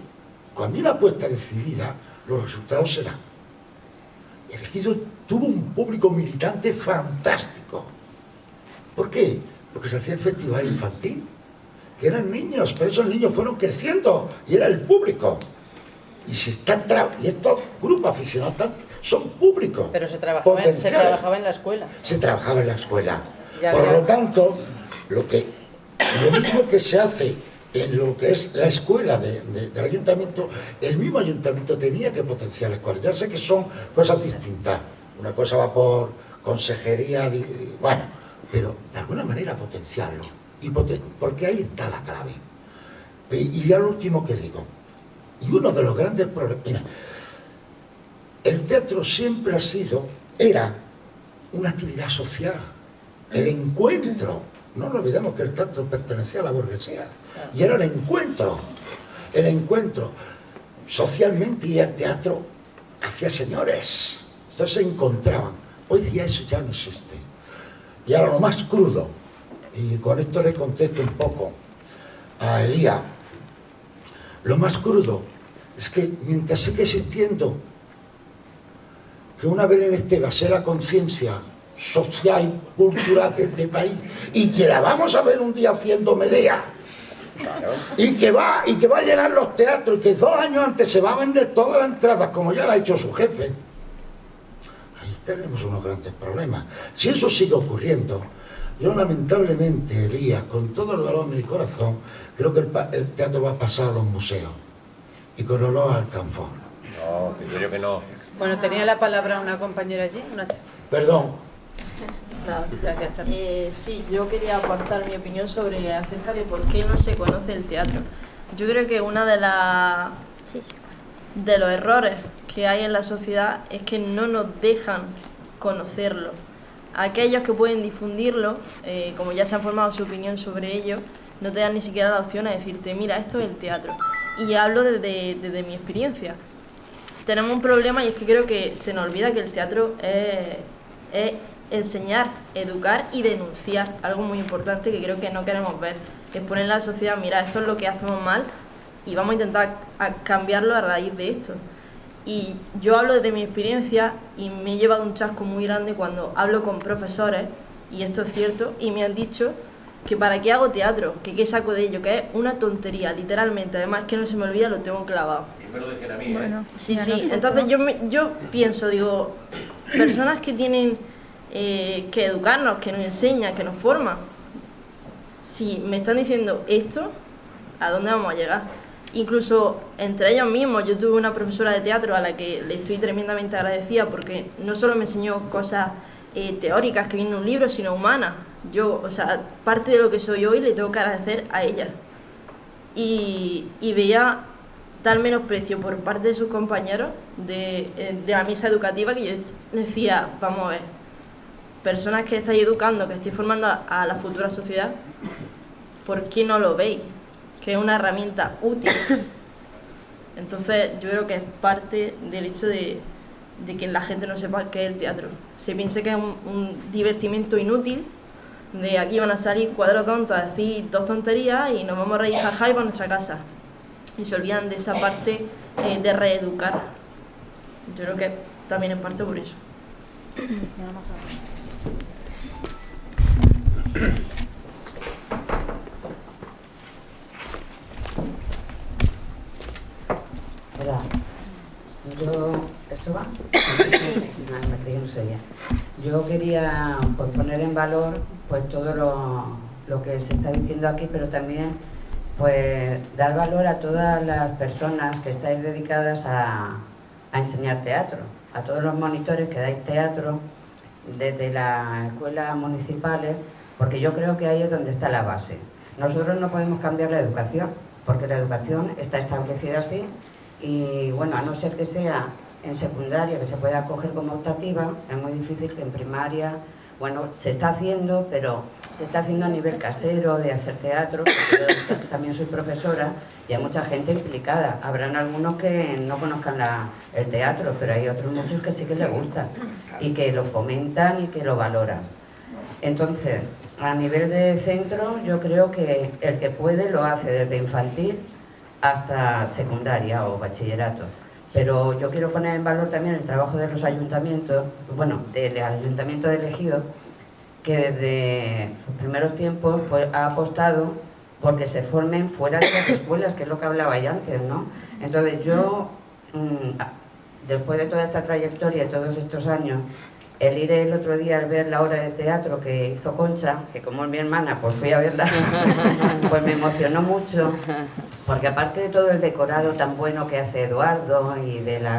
cuando hay una apuesta decidida, los resultados se dan. Elegido tuvo un público militante fantástico. ¿Por qué? Porque se hacía el festival infantil, que eran niños, pero esos niños fueron creciendo y era el público. Y estos grupos aficionados son públicos. Pero se trabajaba en la escuela. Se trabajaba en la escuela. Por lo tanto, lo mismo que se hace en lo que es la escuela del ayuntamiento, el mismo ayuntamiento tenía que potenciar la escuela. Ya sé que son cosas distintas. Una cosa va por consejería, bueno, pero de alguna manera potenciarlo. Porque ahí está la clave. Y ya lo último que digo, Y uno de los grandes problemas... Mira, el teatro siempre era una actividad social, el encuentro. No nos olvidemos que el teatro pertenecía a la burguesía y era el encuentro socialmente, y el teatro hacía señores. Entonces se encontraban. Hoy día eso ya no existe. Y ahora lo más crudo, y con esto le contesto un poco a Elías, lo más crudo es que mientras sigue existiendo que una Belén Esteban sea la conciencia social y cultural de este país, y que la vamos a ver un día haciendo Medea, y que va a llenar los teatros, y que 2 años antes se va a vender todas las entradas como ya lo ha hecho su jefe, ahí tenemos unos grandes problemas. Si eso sigue ocurriendo, yo lamentablemente, Elías, con todo el dolor de mi corazón, creo que el teatro va a pasar a los museos y con olor al alcanfor. No, yo creo que no. Bueno, tenía la palabra una compañera allí, Perdón. Nada, gracias. Sí, yo quería aportar mi opinión acerca de por qué no se conoce el teatro. Yo creo que una de los errores que hay en la sociedad es que no nos dejan conocerlo. Aquellos que pueden difundirlo, como ya se han formado su opinión sobre ello, no te dan ni siquiera la opción a decirte, mira, esto es el teatro. Y hablo desde mi experiencia. Tenemos un problema, y es que creo que se nos olvida que el teatro es enseñar, educar y denunciar, algo muy importante que creo que no queremos ver, es poner en la sociedad, mira, esto es lo que hacemos mal y vamos a intentar cambiarlo a raíz de esto. Y yo hablo desde mi experiencia y me he llevado un chasco muy grande cuando hablo con profesores, y esto es cierto, y me han dicho que para qué hago teatro, que qué saco de ello, que es una tontería, literalmente, además que no se me olvida, lo tengo clavado. Y me lo decían a mí, bueno, sí, entonces yo pienso, digo, personas que tienen que educarnos, que nos enseñan, que nos forman, si me están diciendo esto, ¿a dónde vamos a llegar? Incluso entre ellos mismos, yo tuve una profesora de teatro a la que le estoy tremendamente agradecida, porque no solo me enseñó cosas teóricas que vienen en un libro, sino humanas. Yo, o sea, parte de lo que soy hoy le tengo que agradecer a ella. Y veía tal menosprecio por parte de sus compañeros de la mesa educativa, que yo decía, vamos a ver, personas que estáis educando, que estáis formando a la futura sociedad, ¿por qué no lo veis? Que es una herramienta útil. Entonces yo creo que es parte del hecho de que la gente no sepa qué es el teatro. Se piensa que es un divertimento inútil, de aquí van a salir 4 tontos a decir 2 tonterías y nos vamos a reír jaja y para nuestra casa. Y se olvidan de esa parte de reeducar. Yo creo que también es parte por eso. Hola, ¿esto va? No, me creí que no sabía. Yo quería poner en valor pues todo lo que se está diciendo aquí, pero también pues dar valor a todas las personas que estáis dedicadas a enseñar teatro, a todos los monitores que dais teatro desde las escuelas municipales, porque yo creo que ahí es donde está la base. Nosotros no podemos cambiar la educación, porque la educación está establecida así, y bueno, a no ser que sea en secundaria, que se pueda coger como optativa, es muy difícil que en primaria, bueno, se está haciendo, pero se está haciendo a nivel casero, de hacer teatro, porque yo también soy profesora y hay mucha gente implicada. Habrán algunos que no conozcan el teatro, pero hay otros muchos que sí que les gusta y que lo fomentan y que lo valoran. Entonces, a nivel de centro, yo creo que el que puede lo hace desde infantil hasta secundaria o bachillerato. Pero yo quiero poner en valor también el trabajo de los ayuntamientos, bueno, del Ayuntamiento de Ejido, que desde sus primeros tiempos pues, ha apostado porque se formen fuera de las escuelas, que es lo que hablaba ya antes, ¿no? Entonces yo, después de toda esta trayectoria, todos estos años, el ir el otro día al ver la obra de teatro que hizo Concha, que como es mi hermana, pues fui a verla, pues me emocionó mucho, porque aparte de todo el decorado tan bueno que hace Eduardo y de los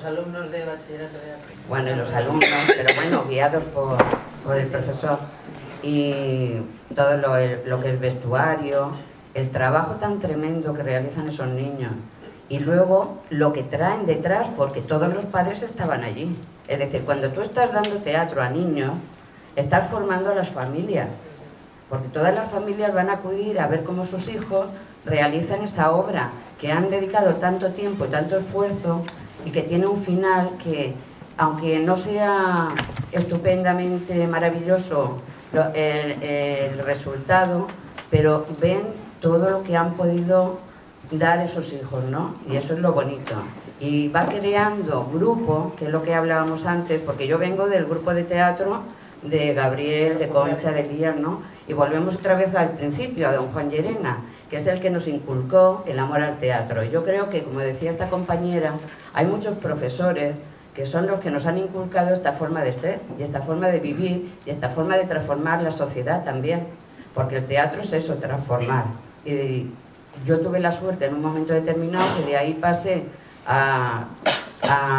alumnos de bachillerato de arte. Bueno, y los alumnos, pero bueno, guiados por el profesor, y todo lo que es vestuario el trabajo tan tremendo que realizan esos niños y luego lo que traen detrás, porque todos los padres estaban allí. Es decir, cuando tú estás dando teatro a niños, estás formando a las familias, porque todas las familias van a acudir a ver cómo sus hijos realizan esa obra que han dedicado tanto tiempo y tanto esfuerzo y que tiene un final que, aunque no sea estupendamente maravilloso el resultado, pero ven todo lo que han podido dar esos hijos, ¿no? Y eso es lo bonito. Y va creando grupo, que es lo que hablábamos antes, porque yo vengo del grupo de teatro de Gabriel, de Concha, de Elías, ¿no? Y volvemos otra vez al principio, a don Juan Llerena, que es el que nos inculcó el amor al teatro. Y yo creo que, como decía esta compañera, hay muchos profesores que son los que nos han inculcado esta forma de ser, y esta forma de vivir, y esta forma de transformar la sociedad también, porque el teatro es eso, transformar. Y yo tuve la suerte en un momento determinado que de ahí pasé a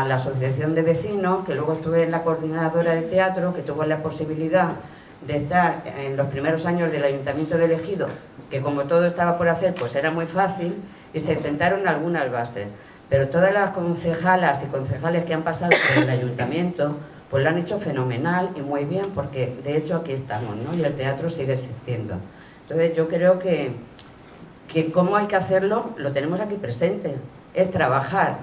la asociación de vecinos, que luego estuve en la coordinadora de teatro, que tuvo la posibilidad de estar en los primeros años del Ayuntamiento de Ejido, que como todo estaba por hacer, pues era muy fácil, y se sentaron algunas bases. Pero todas las concejalas y concejales que han pasado por el Ayuntamiento, pues lo han hecho fenomenal y muy bien, porque de hecho aquí estamos, ¿no? Y el teatro sigue existiendo. Entonces yo creo que cómo hay que hacerlo, lo tenemos aquí presente. Es trabajar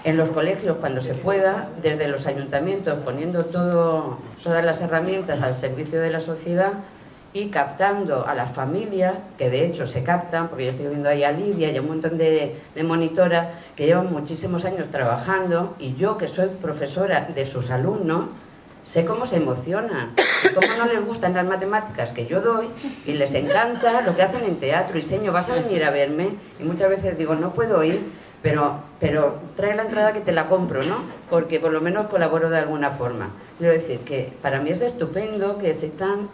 en los colegios cuando se pueda, desde los ayuntamientos, poniendo todas las herramientas al servicio de la sociedad y captando a las familias, que de hecho se captan, porque yo estoy viendo ahí a Lidia y a un montón de monitoras que llevan muchísimos años trabajando, y yo, que soy profesora de sus alumnos, sé cómo se emocionan, cómo no les gustan las matemáticas que yo doy y les encanta lo que hacen en teatro. Y Señor, vas a venir a verme, y muchas veces digo, no puedo ir, pero trae la entrada que te la compro, ¿no? Porque por lo menos colaboro de alguna forma. Quiero decir que para mí es estupendo que existan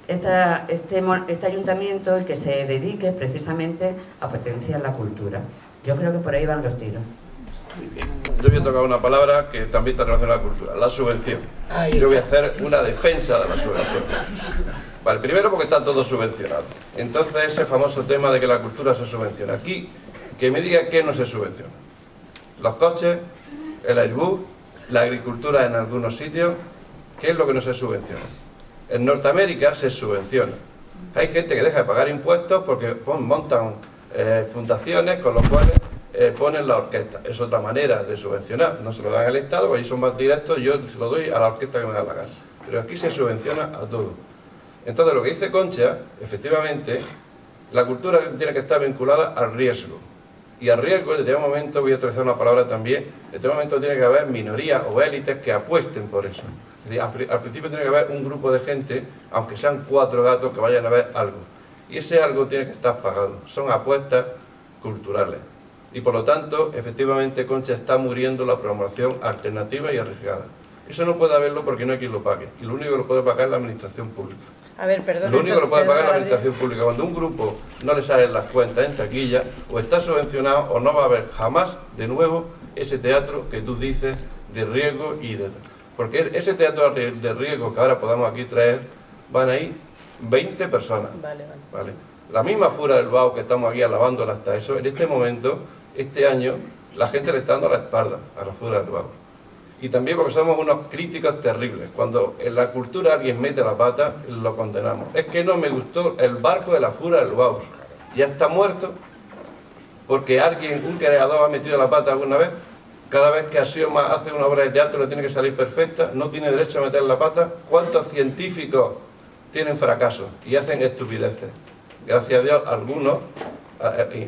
este ayuntamiento, el que se dedique precisamente a potenciar la cultura. Yo creo que por ahí van los tiros. Yo voy a tocar una palabra que también está relacionada a la cultura, la subvención. Yo voy a hacer una defensa de la subvención. Vale, primero porque está todo subvencionado. Entonces ese famoso tema de que la cultura se subvenciona. Aquí, que me diga qué no se subvenciona. Los coches, el Airbus, la agricultura en algunos sitios, ¿qué es lo que no se subvenciona? En Norteamérica se subvenciona. Hay gente que deja de pagar impuestos porque montan fundaciones con los cuales ponen la orquesta. Es otra manera de subvencionar. No se lo dan al Estado, porque ahí son más directos, yo se lo doy a la orquesta que me da la gana. Pero aquí se subvenciona a todo. Entonces lo que dice Concha, efectivamente, la cultura tiene que estar vinculada al riesgo. Y al riesgo, en este momento, voy a utilizar una palabra también, en este momento tiene que haber minorías o élites que apuesten por eso. Es decir, al principio tiene que haber un grupo de gente, aunque sean 4 gatos, que vayan a ver algo. Y ese algo tiene que estar pagado. Son apuestas culturales. Y por lo tanto, efectivamente, Concha, está muriendo la programación alternativa y arriesgada. Eso no puede haberlo porque no hay quien lo pague. Y lo único que lo puede pagar es la administración pública. A ver, perdón. Lo único que lo puede pagar es la administración pública. Cuando un grupo no le salen las cuentas en taquilla, o está subvencionado, o no va a haber jamás de nuevo ese teatro que tú dices de riesgo y de... Porque ese teatro de riesgo que ahora podamos aquí traer, van a ir 20 personas. Vale. La misma Fura del Bao que estamos aquí alabándola hasta eso, en este momento, este año, la gente le está dando la espalda a la Fura del Bao. Y también porque somos unos críticos terribles. Cuando en la cultura alguien mete la pata, lo condenamos. Es que no me gustó el barco de la Fura del Bao. Ya está muerto porque alguien, un creador, ha metido la pata alguna vez. Cada vez que Axioma hace una obra de teatro le tiene que salir perfecta, no tiene derecho a meter la pata. ¿Cuántos científicos tienen fracasos y hacen estupideces? Gracias a Dios, algunos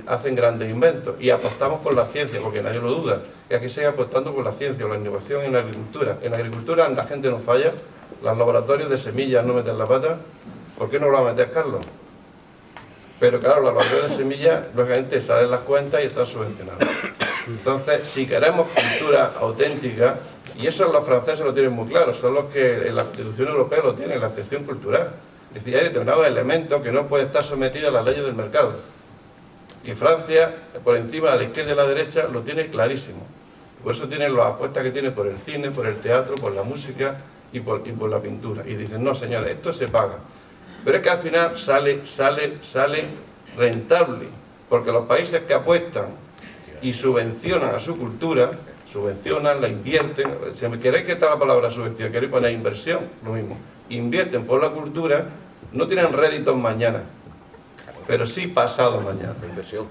hacen grandes inventos y apostamos por la ciencia, porque nadie lo duda, que aquí sigue apostando por la ciencia o la innovación en la agricultura. En la agricultura la gente no falla, los laboratorios de semillas no meten la pata. ¿Por qué no lo va a meter Carlos? Pero claro, los laboratorios de semillas, lógicamente salen las cuentas y están subvencionados. Entonces, si queremos cultura auténtica, y eso los franceses lo tienen muy claro, son los que en la Constitución Europea lo tienen, la excepción cultural. Es decir, hay determinados elementos que no pueden estar sometidos a las leyes del mercado. Y Francia, por encima de la izquierda y la derecha, lo tiene clarísimo. Por eso tienen las apuestas que tiene por el cine, por el teatro, por la música y por la pintura. Y dicen, no señores, esto se paga. Pero es que al final sale rentable, porque los países que apuestan y subvencionan a su cultura, subvencionan, la invierten, si me queréis quitar la palabra subvención, queréis poner inversión, lo mismo, invierten por la cultura, no tienen réditos mañana, pero sí pasado mañana. Inversión.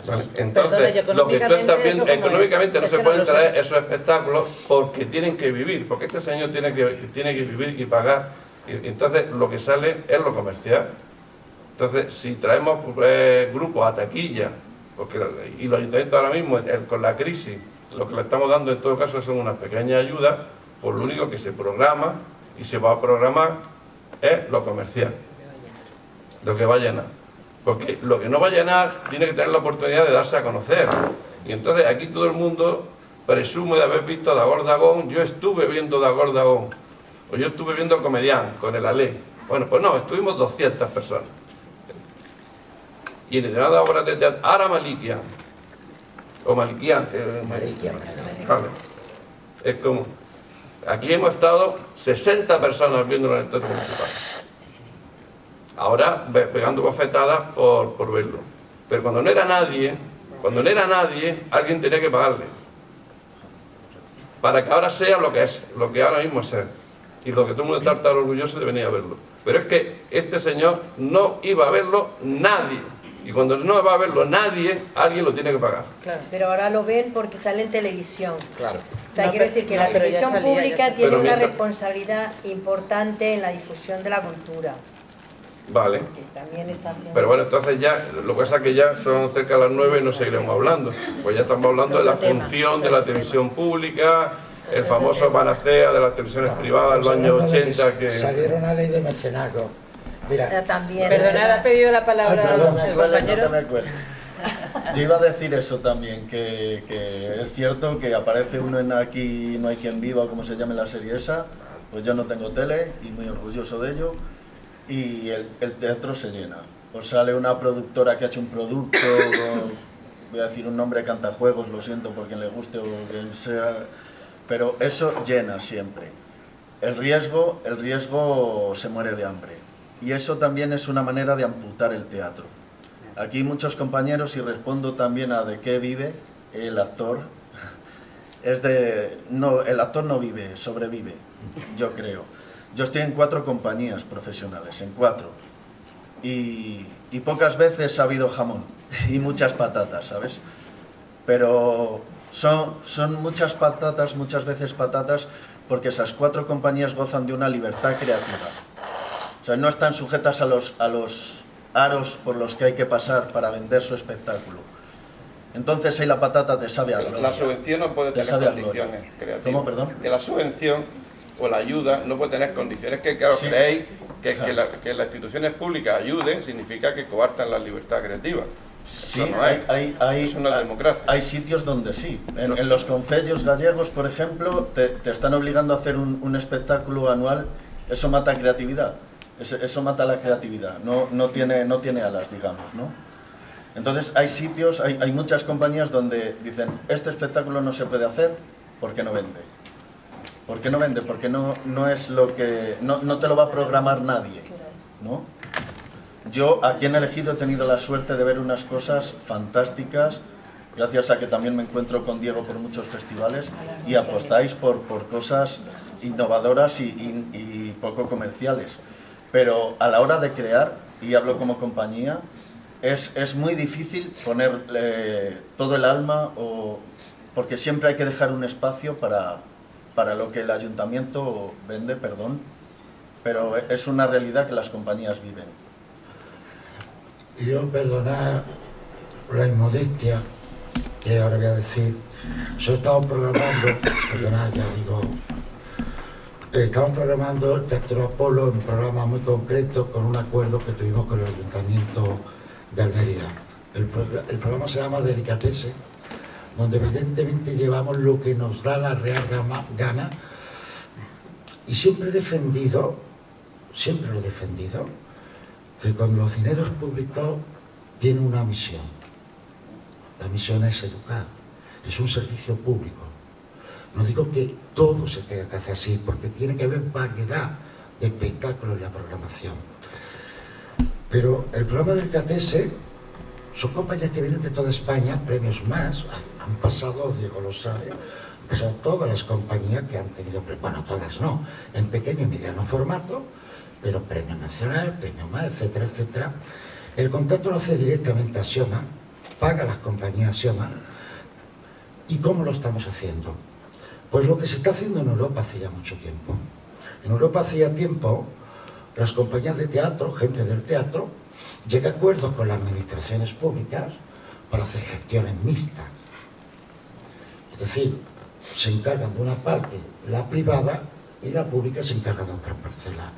Vale, entonces, lo que tú estás viendo, económicamente no se pueden traer esos espectáculos porque tienen que vivir, porque este señor tiene que vivir y pagar, y entonces lo que sale es lo comercial. Entonces, si traemos grupos a taquilla, y los ayuntamientos ahora mismo, con la crisis, lo que le estamos dando en todo caso son unas pequeñas ayudas, por lo único que se programa y se va a programar es lo comercial, lo que va a llenar. Porque lo que no va a llenar tiene que tener la oportunidad de darse a conocer. Y entonces aquí todo el mundo presume de haber visto a Dagor Dagón. Yo estuve viendo Dagor Dagón, o yo estuve viendo Comedián con el Alé. Bueno, pues no, estuvimos 200 personas. Y en determinadas obras de teatro, Ara Malikian, o Malikian, vale. Es como, aquí hemos estado 60 personas viéndolo en el teatro municipal. Ahora pegando bofetadas por verlo. Pero cuando no era nadie, alguien tenía que pagarle. Para que ahora sea lo que es, lo que ahora mismo es. Y lo que todo el mundo está tan orgulloso de venir a verlo. Pero es que este señor no iba a verlo nadie. Y cuando no va a verlo nadie, alguien lo tiene que pagar. Claro, pero ahora lo ven porque sale en televisión. Claro. O sea, quiero decir que la televisión pública tiene una mientras... responsabilidad importante en la difusión de la cultura. Vale. Que también está haciendo... Pero bueno, entonces ya, lo que pasa es que ya son cerca de las 9 y no seguiremos hablando. Pues ya estamos hablando de la función de la televisión pública, el famoso panacea de las televisiones privadas del año 80 que... Salieron una ley de mecenazgo. Mira, también. Perdonad, ha pedido la palabra el compañero. Yo iba a decir eso también, que es cierto que aparece uno en Aquí no hay quien viva, o como se llame la serie esa, pues yo no tengo tele y muy orgulloso de ello, y el teatro se llena. O sale una productora que ha hecho un producto, voy a decir un nombre de Cantajuegos, lo siento por quien le guste o quien sea, pero eso llena siempre. El riesgo se muere de hambre. Y eso también es una manera de amputar el teatro. Aquí muchos compañeros, y respondo también a de qué vive el actor, el actor no vive, sobrevive, yo creo. Yo estoy en 4 compañías profesionales, en 4. Y pocas veces ha habido jamón y muchas patatas, ¿sabes? Pero son muchas veces patatas, porque esas 4 compañías gozan de una libertad creativa. O sea, no están sujetas a los aros por los que hay que pasar para vender su espectáculo. Entonces ahí la patata te sabe a gloria. La subvención no puede tener condiciones creativas. ¿Cómo, perdón? Que la subvención o la ayuda no puede tener condiciones. Que claro, sí. Creéis que, claro. que las instituciones públicas ayuden significa que coartan la libertad creativa. Sí, no es una democracia. Hay sitios donde sí. En los concellos gallegos, por ejemplo, te están obligando a hacer un espectáculo anual. Eso mata creatividad. Eso mata la creatividad, no tiene alas, digamos, ¿no? Entonces hay sitios, hay muchas compañías donde dicen, este espectáculo no se puede hacer porque no vende. ¿Por qué no vende? Porque no es lo que... No te lo va a programar nadie, ¿no? Yo aquí en Elegido he tenido la suerte de ver unas cosas fantásticas, gracias a que también me encuentro con Diego por muchos festivales, y apostáis por cosas innovadoras y poco comerciales. Pero a la hora de crear, y hablo como compañía, es muy difícil poner todo el alma, porque siempre hay que dejar un espacio para lo que el ayuntamiento vende, perdón, pero es una realidad que las compañías viven. Yo, perdonar la inmodestia, que ahora voy a decir, yo estaba programando, perdonad, ya digo... Estamos programando el Teatro Apolo en un programa muy concreto con un acuerdo que tuvimos con el Ayuntamiento de Almería. El programa se llama Delicatese, donde evidentemente llevamos lo que nos da la real gana, y siempre lo he defendido, que cuando los dineros públicos tienen una misión. La misión es educar, es un servicio público. No digo que todo se tenga que hacer así, porque tiene que haber variedad de espectáculos en la programación. Pero el programa del CATESE son compañías que vienen de toda España, premios más, han pasado, Diego lo sabe, han pasado todas las compañías que han tenido, bueno, todas no, en pequeño y mediano formato, pero premio nacional, premio más, etcétera, etcétera. El contrato lo hace directamente a Xioma, paga las compañías Xioma. ¿Y cómo lo estamos haciendo? Pues lo que se está haciendo en Europa hace ya mucho tiempo. En Europa hace ya tiempo, las compañías de teatro, gente del teatro, llega a acuerdos con las administraciones públicas para hacer gestiones mixtas. Es decir, se encargan de una parte la privada y la pública se encarga de otra parcela.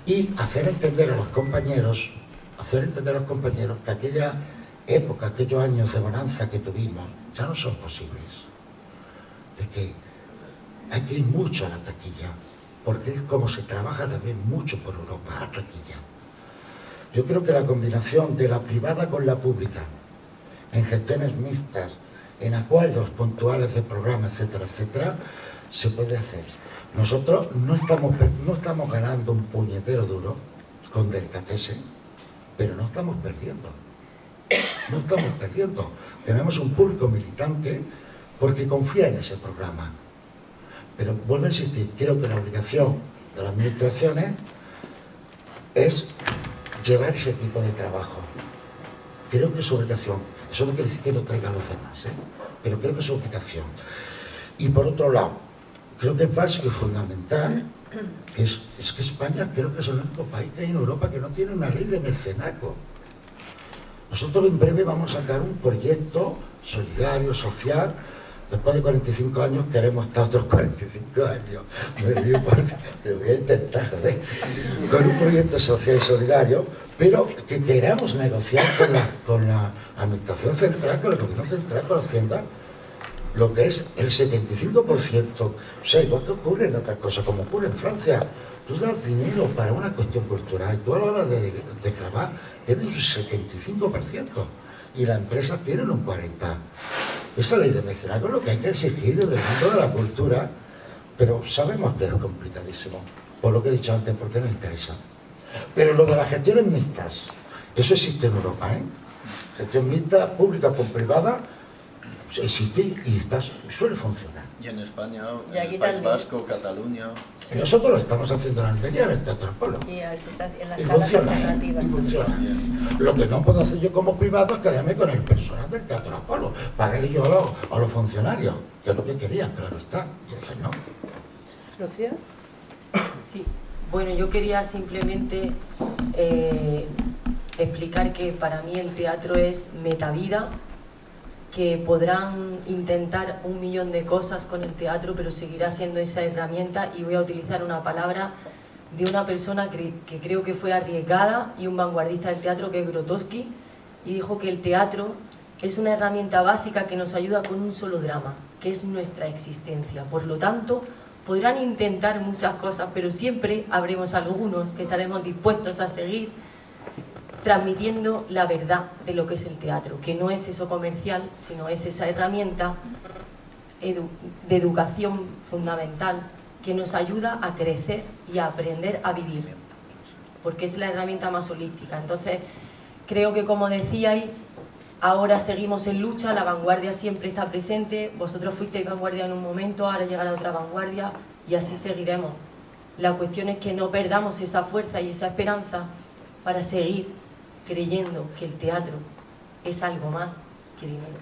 Y hacer entender a los compañeros que aquella época, aquellos años de bonanza que tuvimos, ya no son posibles. De que hay que ir mucho a la taquilla, porque es como se trabaja también mucho por Europa, a la taquilla. Yo creo que la combinación de la privada con la pública, en gestiones mixtas, en acuerdos puntuales de programas, etcétera, etcétera, se puede hacer. Nosotros no estamos ganando un puñetero duro con Delicatessen, pero no estamos perdiendo. No estamos perdiendo. Tenemos un público militante porque confía en ese programa. Pero vuelvo a insistir, creo que la obligación de las administraciones es llevar ese tipo de trabajo. Creo que es su obligación. Eso no quiere decir que lo traigan los demás, pero creo que es su obligación. Y por otro lado, creo que es básico y fundamental, es que España creo que es el único país que hay en Europa que no tiene una ley de mecenazgo. Nosotros en breve vamos a sacar un proyecto solidario, social. Después de 45 años queremos estar otros 45 años. Me voy a intentar, con un proyecto social y solidario, pero que queramos negociar con la Administración Central, con el Gobierno Central, con la Hacienda, lo que es el 75%. O sea, igual que ocurre en otras cosas, como ocurre en Francia. Tú das dinero para una cuestión cultural y tú a la hora de grabar tienes un 75% y las empresas tienen un 40%. Esa ley de mecenazgo es lo que hay que exigir desde el mundo de la cultura, pero sabemos que es complicadísimo, por lo que he dicho antes, porque no interesa. Pero lo de las gestiones mixtas, eso existe en Europa, Gestión mixta, pública con privada, existe y suele funcionar. Y en España, Y aquí en el País también. Vasco, Cataluña... Sí. Nosotros lo estamos haciendo en Almería, en el Teatro Apolo. Y en las Y salas funciona, alternativas. y funciona. Lo que no puedo hacer yo como privado es quedarme con el personal del Teatro Apolo, pagarle yo a los funcionarios, que es lo que querían, claro está. Y dije, no. ¿Lucía? Sí, bueno, yo quería simplemente explicar que para mí el teatro es metavida, que podrán intentar 1.000.000 de cosas con el teatro, pero seguirá siendo esa herramienta, y voy a utilizar una palabra de una persona que creo que fue arriesgada y un vanguardista del teatro, que es Grotowski, y dijo que el teatro es una herramienta básica que nos ayuda con un solo drama, que es nuestra existencia. Por lo tanto, podrán intentar muchas cosas, pero siempre habremos algunos que estaremos dispuestos a seguir transmitiendo la verdad de lo que es el teatro, que no es eso comercial, sino es esa herramienta de educación fundamental que nos ayuda a crecer y a aprender a vivir, porque es la herramienta más holística. Entonces, creo que, como decíais, ahora seguimos en lucha, la vanguardia siempre está presente, vosotros fuisteis vanguardia en un momento, ahora llegará otra vanguardia y así seguiremos. La cuestión es que no perdamos esa fuerza y esa esperanza para seguir creyendo que el teatro es algo más que dinero.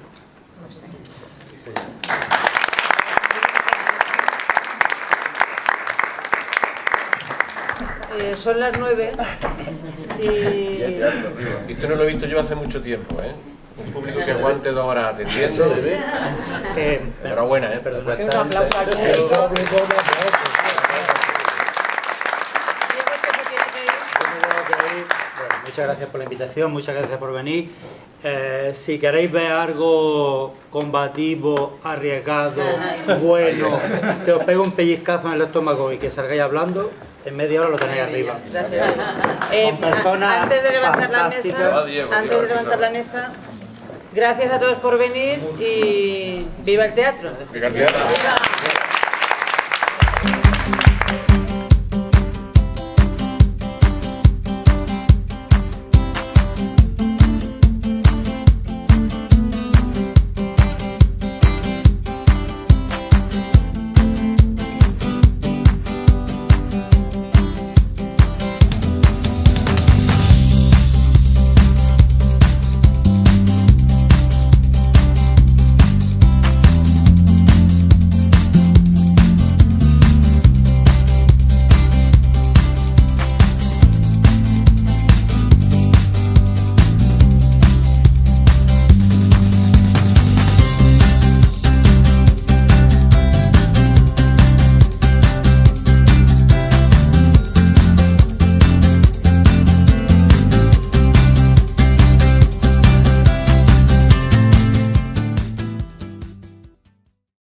Son las 9 y... Esto no lo he visto yo hace mucho tiempo, Un público que aguante 2 horas atendiendo. Enhorabuena, Perdón, un aplauso aquí. Muchas gracias por la invitación, muchas gracias por venir. Si queréis ver algo combativo, arriesgado, bueno, que os pegue un pellizcazo en el estómago y que salgáis hablando, en media hora lo tenéis arriba. Gracias. Con personas Antes de levantar la fantásticas. mesa, gracias a todos por venir y ¡viva el teatro! ¡Viva el teatro!